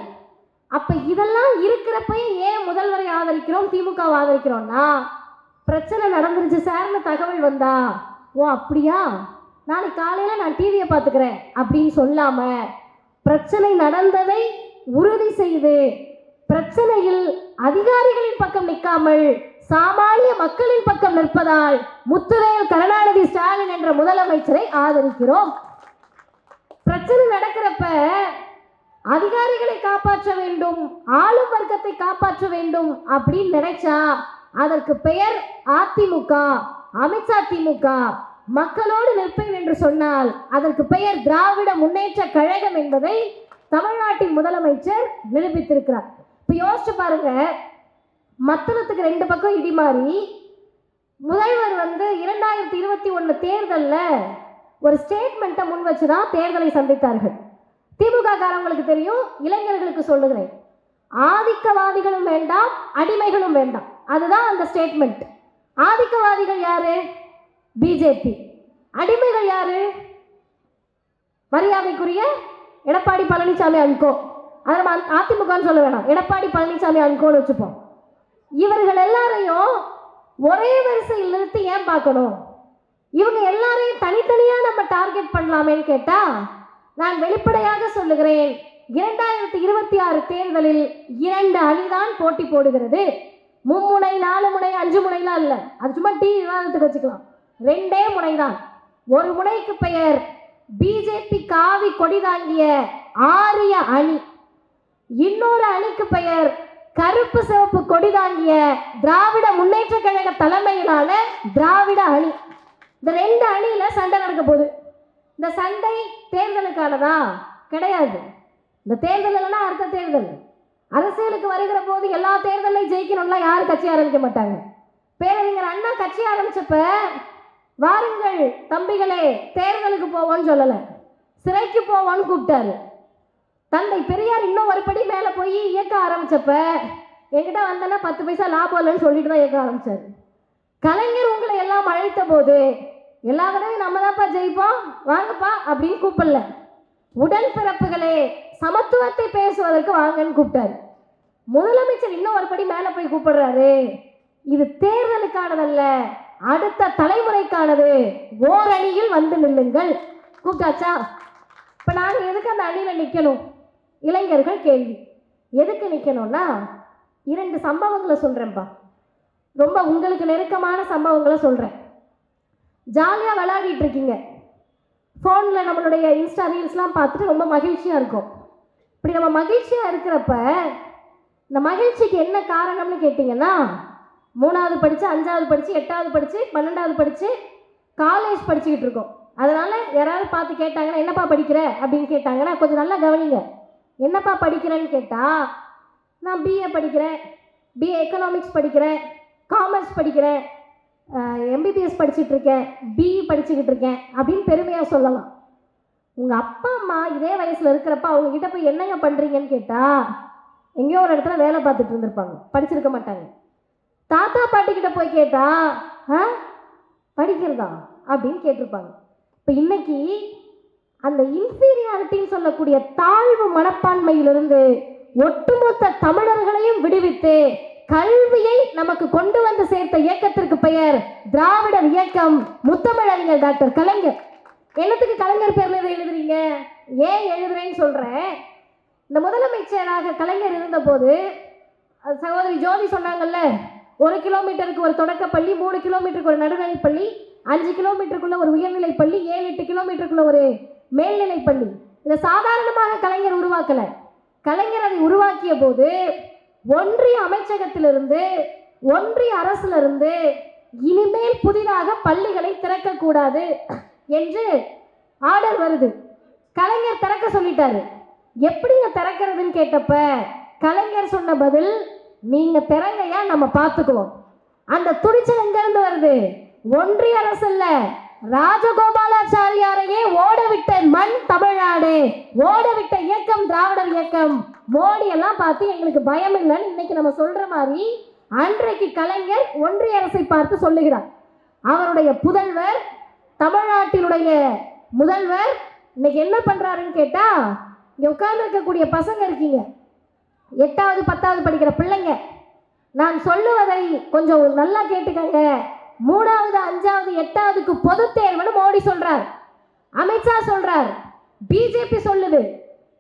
அப்போ இதெல்லாம் இருக்கிறப்பயே ஏன் முதல்வரை ஆதரிக்கிறோம், திமுகவை ஆதரிக்கிறோம்னா, பிரச்சனை நடந்துருச்சு சார்னு தகவல் வந்தா, ஓ அப்படியா, நாளைக்கு காலையில் நான் டிவியை பார்த்துக்கிறேன் அப்படின்னு சொல்லாமல் பிரச்சனை நடந்ததை உறுதி செய்து பிரச்சனையில் அதிகாரிகளின் பக்கம் நிற்காமல் சாமானிய மக்களின் பக்கம் நிற்பதால் முத்துவேல் கருணாநிதி ஸ்டாலின் என்ற முதலமைச்சரை ஆதரிக்கிறோம். பிரச்சனை நடக்கிறப்ப அதிகாரிகளை காப்பாற்ற வேண்டும், ஆளும் வர்க்கத்தை காப்பாற்ற வேண்டும் அப்படின்னு நினைச்சா அதற்கு பெயர் அதிமுக, அமித்ஷா திமுக. மக்களோடு நிற்பேன் என்று சொன்னால் அதற்கு பெயர் திராவிட முன்னேற்ற கழகம் என்பதை தமிழ்நாட்டின் முதலமைச்சர் நிரூபித்திருக்கிறார். இப்போ யோசிச்சு பாருங்க, மத்தளத்துக்கு 2 பக்கம் இடி மாறி முதல்வர் 2021 தேர்தலில் ஒரு ஸ்டேட்மெண்ட்டை முன் வச்சு தான் தேர்தலை சந்தித்தார்கள். திமுக காரங்களுக்கு தெரியும், இளைஞர்களுக்கு சொல்லுகிறேன், ஆதிக்கவாதிகளும் வேண்டாம் அடிமைகளும் வேண்டாம், அதுதான் அந்த ஸ்டேட்மெண்ட். ஆதிக்கவாதிகள் யாரு? பிஜேபி. அடிமைகள் யாரு? மரியாதைக்குரிய எடப்பாடி பழனிசாமி அன்கோ. அதை நம்ம அதிமுகன்னு சொல்ல வேணாம், எடப்பாடி பழனிசாமி அன்கோன்னு வச்சுப்போம். இவர்கள் எல்லாரையும் ஒரே வரிசையில் நிறுத்தி ஏன் பார்க்கணும்? இவங்க எல்லாரையும் தனித்தனியா நம்ம டார்கெட் பண்ணலாமேன்னு கேட்டா, நான் வெளிப்படையாக சொல்லுகிறேன், 2026 தேர்தலில் 2 அணிதான் போட்டி போடுகிறது. 3 முனை 4 முனை 5 முனைலாம் இல்லை, அது சும்மா டி விவாதத்துக்கு வச்சுக்கலாம். 2 முனைதான். ஒரு முனைக்கு பெயர் பிஜேபி காவி கொடி தாங்கிய ஆரிய அணி, இன்னொரு அணிக்கு பெயர் கருப்பு சிவப்பு கொடி தாங்கிய திராவிட முன்னேற்ற கழக தலைமையிலான திராவிட அணி. இந்த 2 அணியில சண்டை நடக்க போகுது. இந்த சண்டை தேர்தலுக்கானதா? கிடையாது. இந்த தேர்தல் இல்லைன்னா அடுத்த தேர்தல். அரசியலுக்கு வருகிற போது எல்லா தேர்தலையும் ஜெயிக்கணும்லாம் யாரும் கட்சி ஆரம்பிக்க மாட்டாங்க. பேரறிஞர் அண்ணா கட்சி ஆரம்பிச்சப்ப வாருங்கள் தம்பிகளே தேர்தலுக்கு போவோம்னு சொல்லலை, சிறைக்கு போவோன்னு கூப்பிட்டாரு. தந்தை பெரியார் இன்னும் ஒரு படி மேலே போய் இயக்க ஆரம்பிச்சப்ப என்கிட்ட வந்தேன்னா 10 பைசா லாபம் இல்லைன்னு சொல்லிட்டு தான் இயக்க ஆரம்பிச்சாரு. கலைஞர் உங்களை எல்லாம் அழைத்த போது எல்லா தடவையும் நம்ம தான்ப்பா ஜெயிப்போம் வாங்கப்பா அப்படின்னு கூப்பிடல. உடன்பிறப்புகளே சமத்துவத்தை பேசுவதற்கு வாங்கன்னு கூப்பிட்டாரு. முதலமைச்சர் இன்னும் ஒரு படி மேலே போய் கூப்பிடுறாரு. இது தேர்தலுக்கானதல்ல, அடுத்த தலைமுறைக்கானது, ஓரணியில் வந்து நில்லுங்கள் கூப்பிட்டாச்சா? இப்போ நாங்கள் எதுக்கு அந்த அணியில் நிற்கணும்? இளைஞர்கள் கேள்வி. எதுக்கு நிற்கணும்னா 2 சம்பவங்களை சொல்கிறேன்ப்பா. ரொம்ப உங்களுக்கு நெருக்கமான சம்பவங்களை சொல்கிறேன். ஜாலியாக விளையாடிட்டு இருக்கீங்க, ஃபோனில் நம்மளுடைய இன்ஸ்டா ரீல்ஸ்லாம் பார்த்துட்டு ரொம்ப மகிழ்ச்சியாக இருக்கும். இப்படி நம்ம மகிழ்ச்சியாக இருக்கிறப்ப இந்த மகிழ்ச்சிக்கு என்ன காரணம்னு கேட்டிங்கன்னா, 3வது படித்து 5வது படித்து 8வது படித்து 12வது படித்து காலேஜ் படிச்சுக்கிட்டு இருக்கோம். அதனால் யாராவது பார்த்து கேட்டாங்கன்னா என்னப்பா படிக்கிற அப்படின்னு கேட்டாங்கன்னா கொஞ்சம் நல்லா கவனிங்க. என்னப்பா படிக்கிறேன்னு கேட்டால் நான் பிஏ படிக்கிறேன், பிஏ எக்கனாமிக்ஸ் படிக்கிறேன், காமர்ஸ் படிக்கிறேன், எம்பிபிஎஸ் படிச்சுட்டு இருக்கேன், பிஇ படிச்சுக்கிட்டு இருக்கேன் அப்படின்னு பெருமையாக சொல்லலாம். உங்கள் அப்பா அம்மா இதே வயசில் இருக்கிறப்ப அவங்கக்கிட்ட போய் என்னங்க பண்ணுறீங்கன்னு கேட்டால் எங்கேயோ ஒரு இடத்துல வேலை பார்த்துட்டு இருந்திருப்பாங்க, படிச்சிருக்க மாட்டாங்க. தாத்தா பாட்டிக்கிட்ட போய் கேட்டால் படிக்கிறதா அப்படின்னு கேட்டிருப்பாங்க. இப்போ இன்னைக்கு அந்த இன்ஃபீரியாரிட்டின்னு சொல்லக்கூடிய தாழ்வு மனப்பான்மையிலிருந்து ஒட்டுமொத்த தமிழர்களையும் விடுவித்து கல்வியை நமக்கு கொண்டு வந்து சேர்த்த இயக்கத்திற்கு பெயர் திராவிடர் இயக்கம், முத்தமிழறிஞர் டாக்டர் கலைஞர். என்னத்துக்கு கலைஞர் பேர்ல இதை எழுதுறீங்க? ஏன் எழுதுறேன்னு சொல்றேன். இந்த முதலமைச்சராக கலைஞர் இருந்தபோது சகோதரி ஜோதி சொன்னாங்கல்ல, 1 கிலோமீட்டருக்கு ஒரு தொடக்கப்பள்ளி, 3 கிலோமீட்டருக்கு ஒரு நடுநிலைப்பள்ளி, 5 கிலோமீட்டருக்குள்ள ஒரு உயர்நிலைப்பள்ளி, 7-8 கிலோமீட்டருக்குள்ள ஒரு மேல்நிலைப்பள்ளி. இதை சாதாரணமாக கலைஞர் உருவாக்கல. கலைஞர் அதை உருவாக்கிய போது ஒன்றிய அமைச்சகத்திலிருந்து, ஒன்றிய அரசிலிருந்து இனிமேல் புதிதாக பள்ளிகளை திறக்கக்கூடாது என்று ஆர்டர் வருது. கலைஞர் திறக்க சொல்லிட்டாரு. எப்படிங்க திறக்கிறதுன்னு கேட்டப்ப கலைஞர் சொன்ன பதில், நீங்க திறங்கையா நம்ம பார்த்துக்குவோம். அந்த துணிச்சல் எங்கிருந்து வருது? ஒன்றிய அரசு இல்ல, ராஜகோபாலாச்சாரியாரையே ஓடவிட்ட மண் தமிழ்நாடு, ஓடவிட்ட இயக்கம் திராவிடர் இயக்கம். மோடி எல்லாம் பார்த்து எங்களுக்கு பயம் இல்லைன்னு இன்னைக்கு நம்ம சொல்ற மாதிரி அன்றைக்கு கலைஞர் ஒன்றிய அரசை பார்த்து சொல்லுகிறார். அவருடைய புதல்வர், தமிழ்நாட்டினுடைய முதல்வர் இன்னைக்கு என்ன பண்றாருன்னு கேட்டா, இங்க உட்கார்ந்து இருக்கக்கூடிய பசங்க இருக்கீங்க, 8வது 10வது படிக்கிற பிள்ளைங்க, நான் சொல்லுவதை கொஞ்சம் நல்லா கேட்டுக்கங்க. 3வது 5வது 8வதுக்கு பொது தேர்வுன்னு மோடி சொல்றார், அமித்ஷா சொல்றார், பிஜேபி சொல்லுது.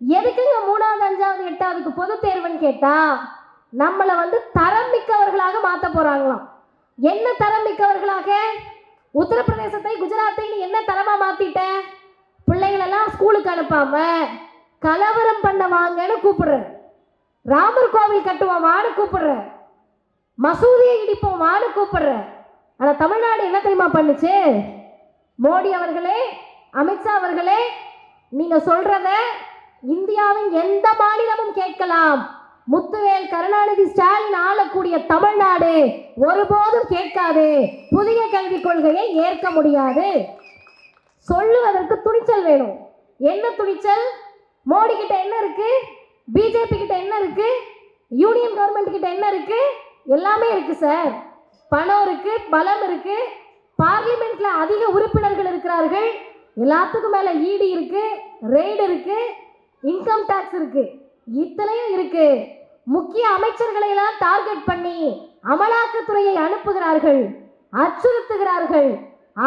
எதுக்குங்க 3வது 5வது 8வதுக்கு பொது தேர்வுன்னு கேட்டா, நம்மளை தரம் மிக்கவர்களாக மாற்ற போறாங்களாம். என்ன தரம் மிக்கவர்களாக? உத்தரப்பிரதேசத்தை குஜராத்தை நீ என்ன தரமா மாத்திட்ட? பிள்ளைங்களெல்லாம் ஸ்கூலுக்கு அனுப்பாம கலவரம் பண்ண வாங்கன்னு கூப்பிடுற, ராமர் கோவில் கட்டுவோம் வான்னு கூப்பிடுற, மசூதியை இடிப்போம் வான்னு கூப்பிடுற. ஆனால் தமிழ்நாடு என்ன தெரியுமா பண்ணுச்சு? மோடி அவர்களே, அமித்ஷா அவர்களே, நீங்க சொல்றத இந்தியாவின் எந்த மாநிலமும் கேட்கலாம், முத்துவேல் கருணாநிதி ஸ்டாலின் ஆளக்கூடிய தமிழ்நாடு ஒருபோதும் கேட்காது. புதிய கல்விக் கொள்கையை ஏற்க முடியாது. சொல்லுவதற்கு துணிச்சல் வேணும். என்ன துணிச்சல்? மோடி கிட்ட என்ன இருக்கு? பிஜேபி கிட்ட என்ன இருக்கு? யூனியன் கவர்மெண்ட் கிட்ட என்ன இருக்கு? எல்லாமே இருக்கு சார். பணம் இருக்கு, பலம் இருக்கு, பார்லிமெண்ட்ல அதிக உறுப்பினர்கள் இருக்கிறார்கள், எல்லாத்துக்கும் மேல ஈடி இருக்கு, ரெய்டு இருக்கு, இன்கம் டாக்ஸ் இருக்கு, இத்தனையும் இருக்கு. முக்கிய அமைச்சர்களை எல்லாம் டார்கெட் பண்ணி அமலாக்கத்துறையை அனுப்புகிறார்கள், அச்சுறுத்துகிறார்கள்,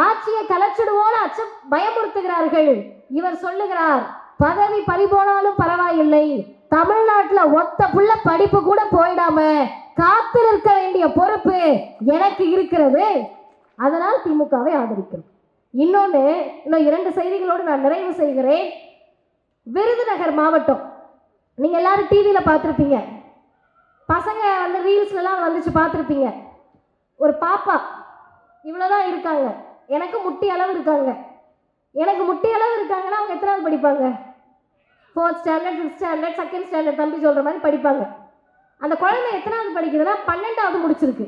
ஆட்சியை கலைச்சிடுவோன்னு பயமுறுத்துகிறார்கள். இவர் சொல்லுகிறார், பதவி பறிபோனாலும் பரவாயில்லை, தமிழ்நாட்டில் ஒத்த புள்ள படிப்பு கூட போயிடாம காத்து நிற்க வேண்டிய பொறுப்பு எனக்கு இருக்கிறது, அதனால் திமுகவை ஆதரிக்கும். இன்னும் 2 செய்திகளோடு நான் நிறைவு செய்கிறேன். விருதுநகர் மாவட்டம், நீங்க எல்லாரும் டிவியில பார்த்துருப்பீங்க, பசங்க ரீல்ஸ்லாம் வந்துச்சு பார்த்துருப்பீங்க. ஒரு பாப்பா இவ்வளோதான் இருக்காங்க, எனக்கு முட்டி அளவு இருக்காங்க. எனக்கு முட்டி அளவு இருக்காங்கன்னா அவங்க எத்தனாவது படிப்பாங்க? 4th standard 5th standard 2nd standard தம்பி சொல்கிற மாதிரி படிப்பாங்க. அந்த குழந்தை எத்தனாவது படிக்குதுன்னா 12வது முடிச்சிருக்கு.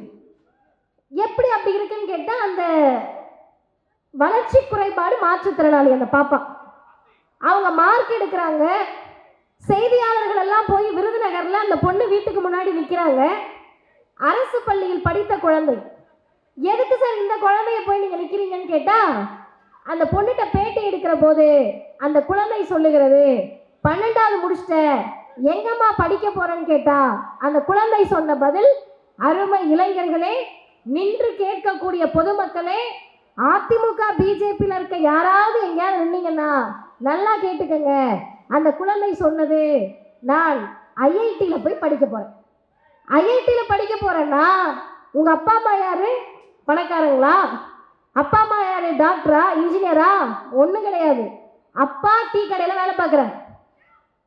எப்படி அப்படி இருக்குன்னு கேட்டால் அந்த வளர்ச்சி குறைபாடு மாற்றுத்திறனாளி அந்த பாப்பா. அவங்க மார்க் எடுக்கிறாங்க. செய்தியாளர்கள் எல்லாம் போய் விருதுநகரில் அந்த பொண்ணு வீட்டுக்கு முன்னாடி நிற்கிறாங்க. அரசு பள்ளியில் படித்த குழந்தை. எதுக்கு சார் இந்த குழந்தைய போய் நீங்கள் நிற்கிறீங்கன்னு கேட்டால், அந்த பொண்ணுகிட்ட பேட்டி எடுக்கிற போது அந்த குழந்தை சொல்லுகிறது, 12வது முடிச்சிட்ட, எங்கம்மா படிக்க போறேன்னு கேட்டா அந்த குழந்தை சொன்ன பதில், அருமை இளைஞர்களே, நின்று கேட்கக்கூடிய பொதுமக்களே, அதிமுக பிஜேபியில் இருக்க யாராவது எங்கேயாவது நின்னீங்கன்னா நல்லா கேட்டுக்கங்க. அந்த குழந்தை சொன்னது, நான் ஐஐடியில் போய் படிக்க போறேன். ஐஐடியில் படிக்க போறேன்னா உங்க அப்பா அம்மா யாரு? பணக்காரங்களா? அப்பா அம்மா யாரு? டாக்டரா, இன்ஜினியரா? ஒன்றும் கிடையாது. அப்பா டீ கடையில் வேலை பார்க்குறாங்க,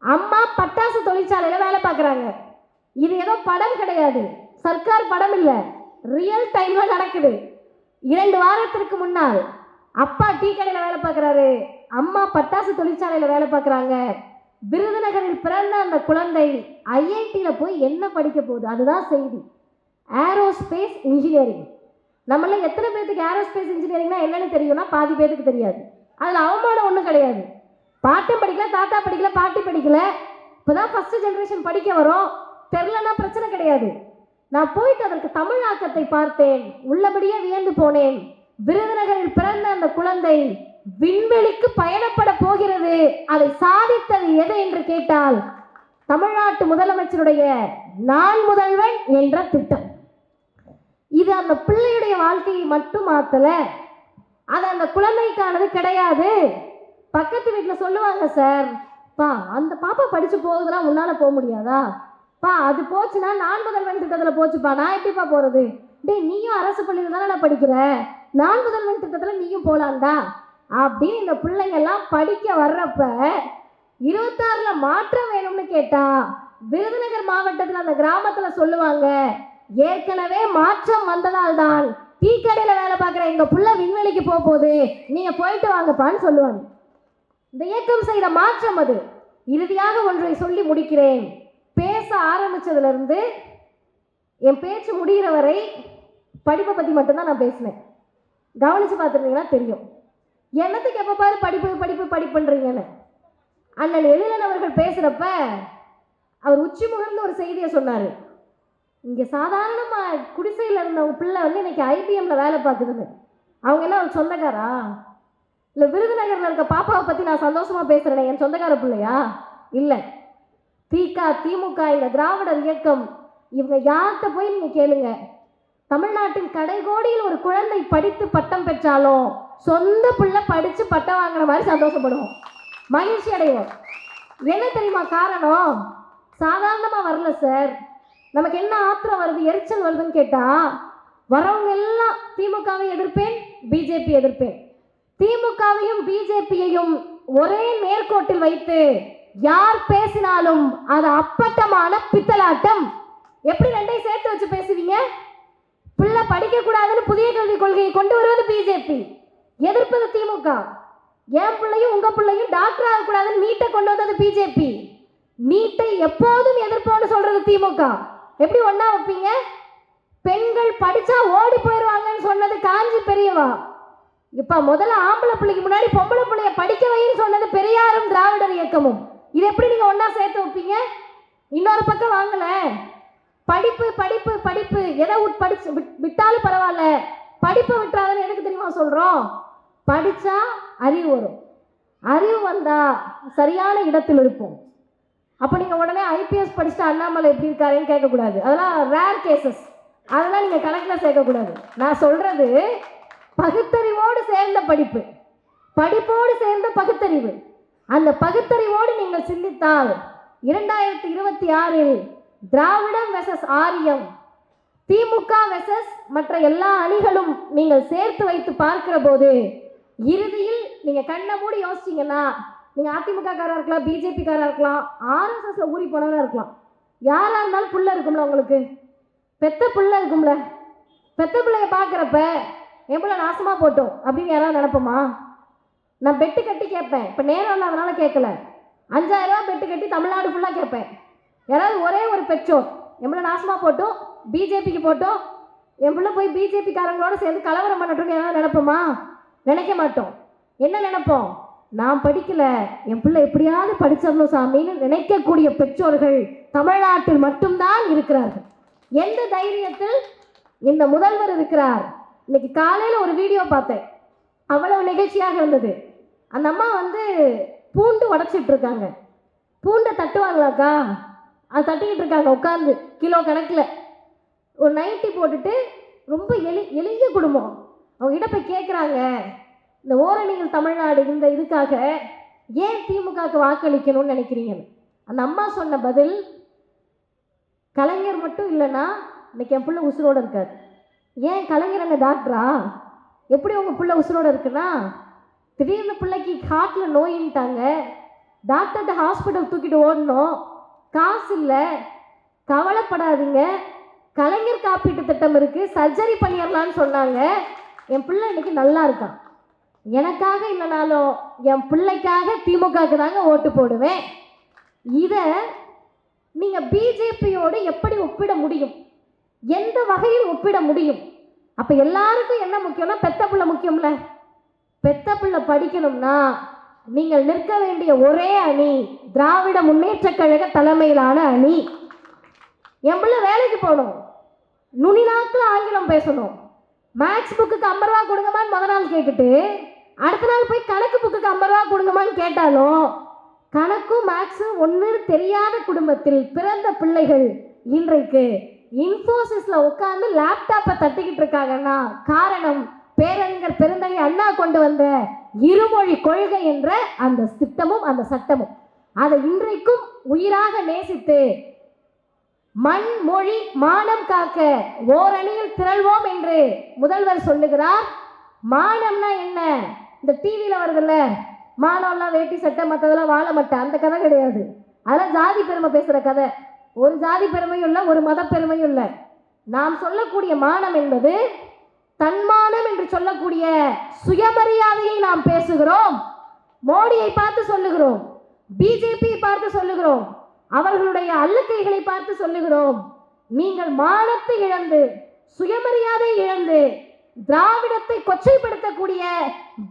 அம்மா பட்டாசு தொழிற்சாலையில் வேலை பார்க்குறாங்க. இது ஏதோ படம் கிடையாது, சர்க்கார் படம் இல்லை, ரியல் டைமில் நடக்குது. 2 வாரத்திற்கு முன்னால் அப்பா டீ கடையில் வேலை பார்க்குறாரு, அம்மா பட்டாசு தொழிற்சாலையில் வேலை பார்க்குறாங்க. விருதுநகரில் பிறந்த அந்த குழந்தை ஐஐடியில் போய் என்ன படிக்க போகுது? அதுதான் செய்தி. Aerospace engineering. நம்மள எத்தனை பேருக்கு ஏரோஸ்பேஸ் இன்ஜினியரிங்னா என்னன்னு தெரியும்னா பாதி பேருக்கு தெரியாது. அதில் அவமானம் ஒன்றும் கிடையாது. பாட்டும் படிக்கல, தாத்தா படிக்கல, பாட்டி படிக்கல, இப்போதான் ஃபர்ஸ்ட் ஜெனரேஷன் படிக்க வரும். தெரிலன்னா பிரச்சனை கிடையாது. நான் போயிட்டு அதற்கு தமிழாக்கத்தை பார்த்தேன், உள்ளபடியே வியந்து போனேன். விருதுநகரில் பிறந்த அந்த குழந்தை விண்வெளிக்கு பயணப்பட போகிறது. அதை சாதித்தது எது என்று கேட்டால், தமிழ்நாட்டு முதலமைச்சருடைய நான் முதல்வன் என்ற திட்டம். இது அந்த பிள்ளையுடைய வாழ்க்கையை மட்டும் மாத்தல, அது அந்த குழந்தைக்கானது கிடையாது. பக்கத்து வீட்டில் சொல்லுவாங்க, சார் பா அந்த பாப்பா படிச்சு போகுதுலாம் உன்னால போக முடியாதா? பா அது போச்சுன்னா நான் முதல்வன் திட்டத்தில் போச்சுப்பா, நான் எப்படிப்பா போகிறது? டேய் நீயும் அரசு பள்ளியில் தானே நான் படிக்கிறேன், நான் முதல்வன் திட்டத்தில் நீயும் போகலான்டா அப்படின்னு இந்த பிள்ளைங்கெல்லாம் படிக்க வர்றப்ப 26ல் மாற்றம் வேணும்னு கேட்டா விருதுநகர் மாவட்டத்தில் அந்த கிராமத்தில் சொல்லுவாங்க, ஏற்கனவே மாற்றம் வந்ததால் தான் டீ கடையில் வேலை பார்க்குற எங்கள் புள்ள விண்வெளிக்கு போகுது, நீங்கள் போயிட்டு வாங்கப்பான்னு சொல்லுவாங்க. இந்த இயக்கம் செய்த மாற்றம் அது. இறுதியாக ஒன்றை சொல்லி முடிக்கிறேன். பேச ஆரம்பித்ததுலேருந்து என் பேச்சு முடிகிற வரை படிப்பை பற்றி மட்டும்தான் நான் பேசினேன். கவனித்து பார்த்துருந்தீங்கன்னா தெரியும். என்னத்துக்கு எப்போ பாரு படிப்பு படிப்பு படிப்புன்றீங்கன்னு. அண்ணன் எழிலன் அவர்கள் பேசுகிறப்ப அவர் உச்சி முகர்ந்து ஒரு செய்தியை சொன்னார். இங்கே சாதாரணமாக குடிசையில் இருந்த பிள்ளை வந்து இன்னைக்கு ஐபிஎம்மில் வேலை பார்க்குதுன்னு. அவங்க என்ன ஒரு சொந்தக்காரா? இல்லை விருதுநகரில் இருக்க பாப்பாவை பற்றி நான் சந்தோஷமாக பேசுகிறேன், என் சொந்தக்கார பிள்ளையா? இல்லை. திமுக இந்த திராவிடர் இயக்கம் இவங்க யார்கிட்ட போய் நீங்கள் கேளுங்க, தமிழ்நாட்டின் கடைகோடியில் ஒரு குழந்தை படித்து பட்டம் பெற்றாலும் சொந்த பிள்ளை படித்து பட்டம் வாங்கின மாதிரி சந்தோஷப்படுவோம், மகிழ்ச்சி அடைவோம். என்ன தெரியுமா காரணம்? சாதாரணமாக வரல சார். நமக்கு என்ன ஆத்திரம் வருது, எரிச்சல் வருதுன்னு கேட்டால், வரவங்க எல்லாம் திமுகவை எதிர்ப்பேன், பிஜேபி எதிர்ப்பேன். திமுகவையும் பிஜேபியையும் ஒரே நேர்கோட்டில் வைத்து யார் பேசினாலும் அது அப்பட்டமான பித்தலாட்டம். எப்படி ரெண்டையும் சேர்த்து வச்சு பேசுவீங்க? பிள்ளை படிக்கக்கூடாதுன்னு புதிய கல்விக் கொள்கையை கொண்டு வருவது பிஜேபி, எதிர்ப்பது திமுக. என் பிள்ளையும் உங்க பிள்ளையும் டாக்டர் ஆகக்கூடாதுன்னு நீட்டை கொண்டு வந்தது பிஜேபி, நீட்டை எப்போதும் எதிர்ப்போன்னு சொல்றது திமுக. எப்படி ஒன்னா வைப்பீங்க? பெண்கள் படிச்சா ஓடி போயிடுவாங்கன்னு சொன்னது காஞ்சி பெரியவா. இப்ப முதல்ல ஆம்பளை பிள்ளைக்கு முன்னாடி பொம்பளை பிள்ளைய படிக்க வைன்னு சொன்னது பெரியாரும் திராவிடர் இயக்கமும். இது எப்படி நீங்க ஒன்னா சேர்த்து வைப்பீங்க? இன்னொரு பக்கம் வாங்கல, படிப்பு படிப்பு படிப்பு, எதை படிச்சு விட்டாலும் பரவாயில்ல, படிப்பை விட்டுறாதுன்னு எதுக்கு தெரியுமா சொல்றோம்? படிச்சா அறிவு வரும், அறிவு வந்தா சரியான இடத்தில் இருப்போம். அப்போ நீங்க உடனே ஐபிஎஸ் படிச்சுட்டு அண்ணாமலை எப்படி இருக்காருன்னு கேட்கக்கூடாது, அதெல்லாம் ரேர் கேசஸ், அதெல்லாம் நீங்க கணக்கில் சேர்க்கக்கூடாது. நான் சொல்றது பகுத்தறிவோடு சேர்ந்த படிப்பு, படிப்போடு சேர்ந்த பகுத்தறிவு. அந்த பகுத்தறிவோடு நீங்கள் சிந்தித்தால் 2026இல் திராவிடம் வெர்சஸ் ஆரியம், திமுக வெர்சஸ் மற்ற எல்லா அணிகளும் நீங்கள் சேர்த்து வைத்து பார்க்கிற போது இறுதியில் நீங்க கண்ணை மூடி யோசிச்சீங்கன்னா, நீங்க அதிமுக காரா இருக்கலாம், பிஜேபி காரா இருக்கலாம், ஆர்எஸ்எஸ்ல ஊறி போனவரா இருக்கலாம், யாரா இருந்தாலும் புள்ள இருக்கும்ல, உங்களுக்கு பெத்த புள்ள இருக்கும்ல. பெத்த பிள்ளைய பார்க்குறப்ப என் பிள்ளை நாசமா போட்டோம் அப்படின்னு யாராவது நினைப்போமா? நான் பெட்டு கட்டி கேட்பேன், இப்போ நேரம் இல்லாதனால கேட்கல, 5000 ரூபா பெட்டு கட்டி தமிழ்நாடு ஃபுல்லாக கேட்பேன். யாராவது ஒரே ஒரு பெற்றோர் என் பிள்ளை நாசமா போட்டோம், பிஜேபிக்கு போட்டோம், என் பிள்ளை போய் பிஜேபி காரங்களோட சேர்ந்து கலவரம் பண்ணட்டும் யாராவது நினைப்போமா? நினைக்க மாட்டோம். என்ன நினைப்போம்? நான் படிக்கல, என் பிள்ளை எப்படியாவது படிச்சிடணும் சாமின்னு நினைக்கக்கூடிய பெற்றோர்கள் தமிழ்நாட்டில் மட்டும்தான் இருக்கிறார்கள். எந்த தைரியத்தில் இந்த முதல்வர் இருக்கிறார்? இன்னைக்கு காலையில் ஒரு வீடியோ பார்த்தேன், அவ்வளவு நிகழ்ச்சியாக இருந்தது. அந்த அம்மா பூண்டு உடச்சிட்டு இருக்காங்க. பூண்டை தட்டுவாங்களாக்கா, அது தட்டிக்கிட்டு இருக்காங்க உட்காந்து கிலோ கணக்கில். ஒரு நைட்டி போட்டுட்டு ரொம்ப எளிய குடும்பம். அவங்ககிட்ட போய் கேட்குறாங்க, இந்த ஓரணிகள் தமிழ்நாடு இந்த இதுக்காக ஏன் திமுகவுக்கு வாக்களிக்கணும்னு நினைக்கிறீங்கன்னு. அந்த அம்மா சொன்ன பதில், கலைஞர் மட்டும் இல்லைன்னா இன்னைக்கு என் பிள்ளை உசுரோடு இருக்காது. ஏன் கலைஞர் என்ன டாக்டரா? எப்படி உங்கள் பிள்ளை உசுரோடு இருக்குன்னா, திடீர்னு பிள்ளைக்கு ஹார்ட்டில் நோயின்ட்டாங்க, டாக்டர்கிட்ட ஹாஸ்பிட்டல் தூக்கிட்டு ஓடணும், காசு இல்லை, கவலைப்படாதீங்க, கலைஞர் காப்பீட்டு திட்டம் இருக்குது, சர்ஜரி பண்ணிடலான்னு சொன்னாங்க. என் பிள்ளை இன்னைக்கு நல்லா இருக்கான். எனக்காக இல்லைனாலும் என் பிள்ளைக்காக திமுகவுக்கு தாங்க ஓட்டு போடுவேன். இதை நீங்கள் பிஜேபியோடு எப்படி ஒப்பிட முடியும்? எந்த வகையில் ஒப்பிட முடியும்? அப்போ எல்லாருக்கும் என்ன முக்கியம்னா, பெத்த பிள்ளை முக்கியம்ல. பெத்த பிள்ளை படிக்கணும்னா நீங்கள் நிற்க வேண்டிய ஒரே அணி திராவிட முன்னேற்ற கழக தலைமையிலான அணி. என் பிள்ளை வேலைக்கு போகணும், நுனிநாக்கில் ஆங்கிலம் பேசணும், மேக்ஸ் புக்குக்கு 50 ரூபா கொடுங்கம்மான்னு முத நாள் கேட்டுட்டு அடுத்த நாள் போய் கணக்கு புக்குக்கு 50 ரூபா கொடுங்கம்மான்னு கேட்டாலும் கணக்கும் மேக்ஸும் ஒன்று தெரியாத குடும்பத்தில் பிறந்த பிள்ளைகள் இன்றைக்கு இன்ஃபோசிஸில் உட்காந்து லேப்டாப்பை தட்டிக்கிட்டு இருக்காங்கன்னா காரணம் பேரறிஞர் பெருந்தகை அண்ணா கொண்டு வந்த இருமொழி கொள்கை என்ற அந்த திட்டமும் அந்த சட்டமும். அதை இன்றைக்கும் உயிராக நேசித்து மண் மொழி மானம் காக்க ஓரணியில் திரள்வோம் என்று முதல்வர் சொல்லுகிறார். மானம்னா என்ன? இந்த டிவியில் வருதுல்ல, மானம்லாம் வேட்டி சட்டை மற்றதெல்லாம் வாழ மாட்டேன், அந்த கதை கிடையாது. அதெல்லாம் ஜாதி பெருமை பேசுகிற கதை. ஒரு ஜாதி பெருமையும் இல்லை, ஒரு மத பெருமையும் இல்லை. நாம் சொல்லக்கூடிய மானம் என்பது தன்மானம் என்று சொல்லக்கூடிய சுயமரியாதையை நாம் பேசுகிறோம். மோடியை பார்த்து சொல்லுகிறோம், பிஜேபியை பார்த்து சொல்லுகிறோம், அவர்களுடைய அல்லக்கைகளை பார்த்து சொல்லுகிறோம். நீங்கள் மானத்தை இழந்து சுயமரியாதை இழந்து திராவிடத்தை கொச்சைப்படுத்தக்கூடிய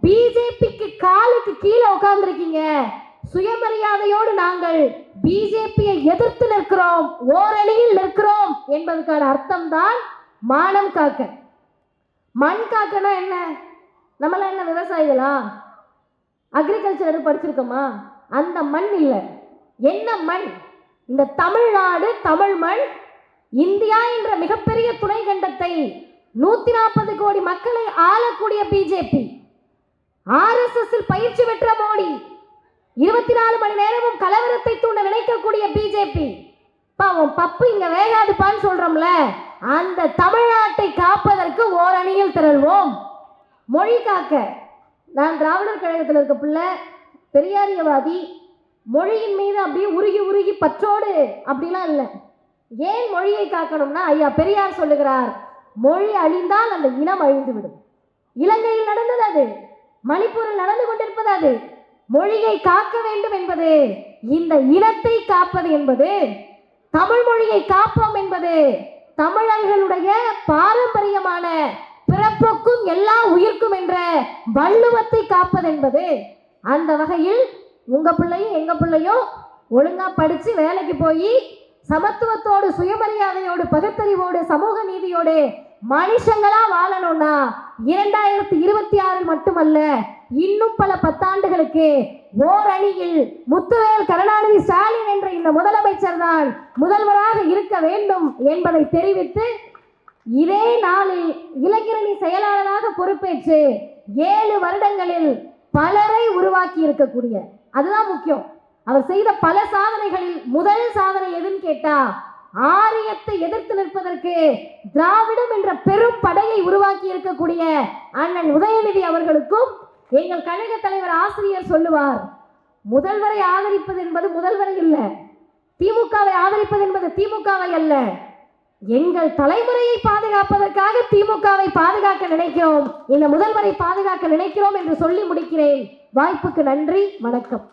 பிஜேபிக்கு காலுக்கு கீழே உட்கார்ந்துருக்கீங்க. சுயமரியாதையோடு நாங்கள் பிஜேபியை எதிர்த்து நிற்கிறோம், ஓரணியில் நிற்கிறோம் என்பதற்கான அர்த்தம் தான் மானம் காக்க. மண் காக்கனா என்ன? நம்மளாம் என்ன விவசாயிகளா? அக்ரிகல்ச்சர் படிச்சிருக்கோமா? அந்த மண் இல்லை. என்ன மண்? இந்த தமிழ்நாடு, தமிழ் மண், இந்தியா என்ற மிகப்பெரிய துணை கண்டத்தை 140 கோடி மக்களை ஆளக்கூடிய பிஜேபி, RSS பயிற்சி பெற்ற மோடி, 24 மணி நேரமும் கலவரத்தை தூண்ட நினைக்கக்கூடிய பிஜேபி, பாவம் பப்பு இங்க வேகாதுப்பான்னு சொல்றோம்ல, அந்த தமிழ்நாட்டை காப்பதற்கு ஓரணியில் திரள்வோம். மொழி காக்க, நான் திராவிடர் கழகத்தில் இருக்க பிள்ளை, பெரியாரியவாதி, மொழியின் மீது அப்படியே உருகி உருகி பற்றோடு அப்படிலாம் இல்லை. ஏன் மொழியை காக்கணும்னா, ஐயா பெரியார் சொல்லுகிறார், மொழி அழிந்தால் அந்த இனம் அழிந்துவிடும். இலங்கையில் நடந்தது அது, மணிப்பூரில் நடந்து கொண்டிருப்பது அது. மொழியை காக்க வேண்டும் என்பது, இந்த இனத்தை காப்பது என்பது, தமிழ் மொழியை காப்போம் என்பது தமிழர்களுடைய பாரம்பரியமான பிறப்புக்கும் எல்லா உயிர்க்கும் என்ற வள்ளுவத்தை காப்பது என்பது. அந்த வகையில் உங்க பிள்ளையும் எங்க பிள்ளையும் ஒழுங்கா படிச்சு வேலைக்கு போய் சமத்துவத்தோடு சுயமரியாதையோடு பகுத்தறிவோடு சமூக நீதியோடு மனுஷங்களா வாழணும்னா 2026 மட்டுமல்ல, இன்னும் பல 10 ஆண்டுகளுக்கு ஓரணியில் முத்துவேல் கருணாநிதி ஸ்டாலின் என்ற இந்த முதலமைச்சர் தான் முதல்வராக இருக்க வேண்டும் என்பதை தெரிவித்து, இதே நாளில் இளைஞரணி செயலாளராக பொறுப்பேற்று 7 வருடங்களில் பலரை உருவாக்கி இருக்கக்கூடிய, அதுதான் முக்கியம், அவர் செய்த பல சாதனைகளில் முதல் சாதனை எதுன்னு கேட்டா, ஆரியத்தை எதிர்த்து நிற்பதற்கு திராவிடம் என்ற பெரும் படையை உருவாக்கி இருக்கக்கூடிய அண்ணன் உதயநிதி அவர்களுக்கும் எங்கள் கழக தலைவர் ஆசிரியர் சொல்லுவார், முதல்வரை ஆதரிப்பது என்பது முதல்வரை இல்ல, திமுகவை ஆதரிப்பது என்பது திமுகவை அல்ல, எங்கள் தலைமுறையை பாதுகாப்பதற்காக திமுகவை பாதுகாக்க நினைக்கிறோம், இந்த முதல்வரை பாதுகாக்க நினைக்கிறோம் என்று சொல்லி முடிக்கிறேன். வாய்ப்புக்கு நன்றி, வணக்கம்.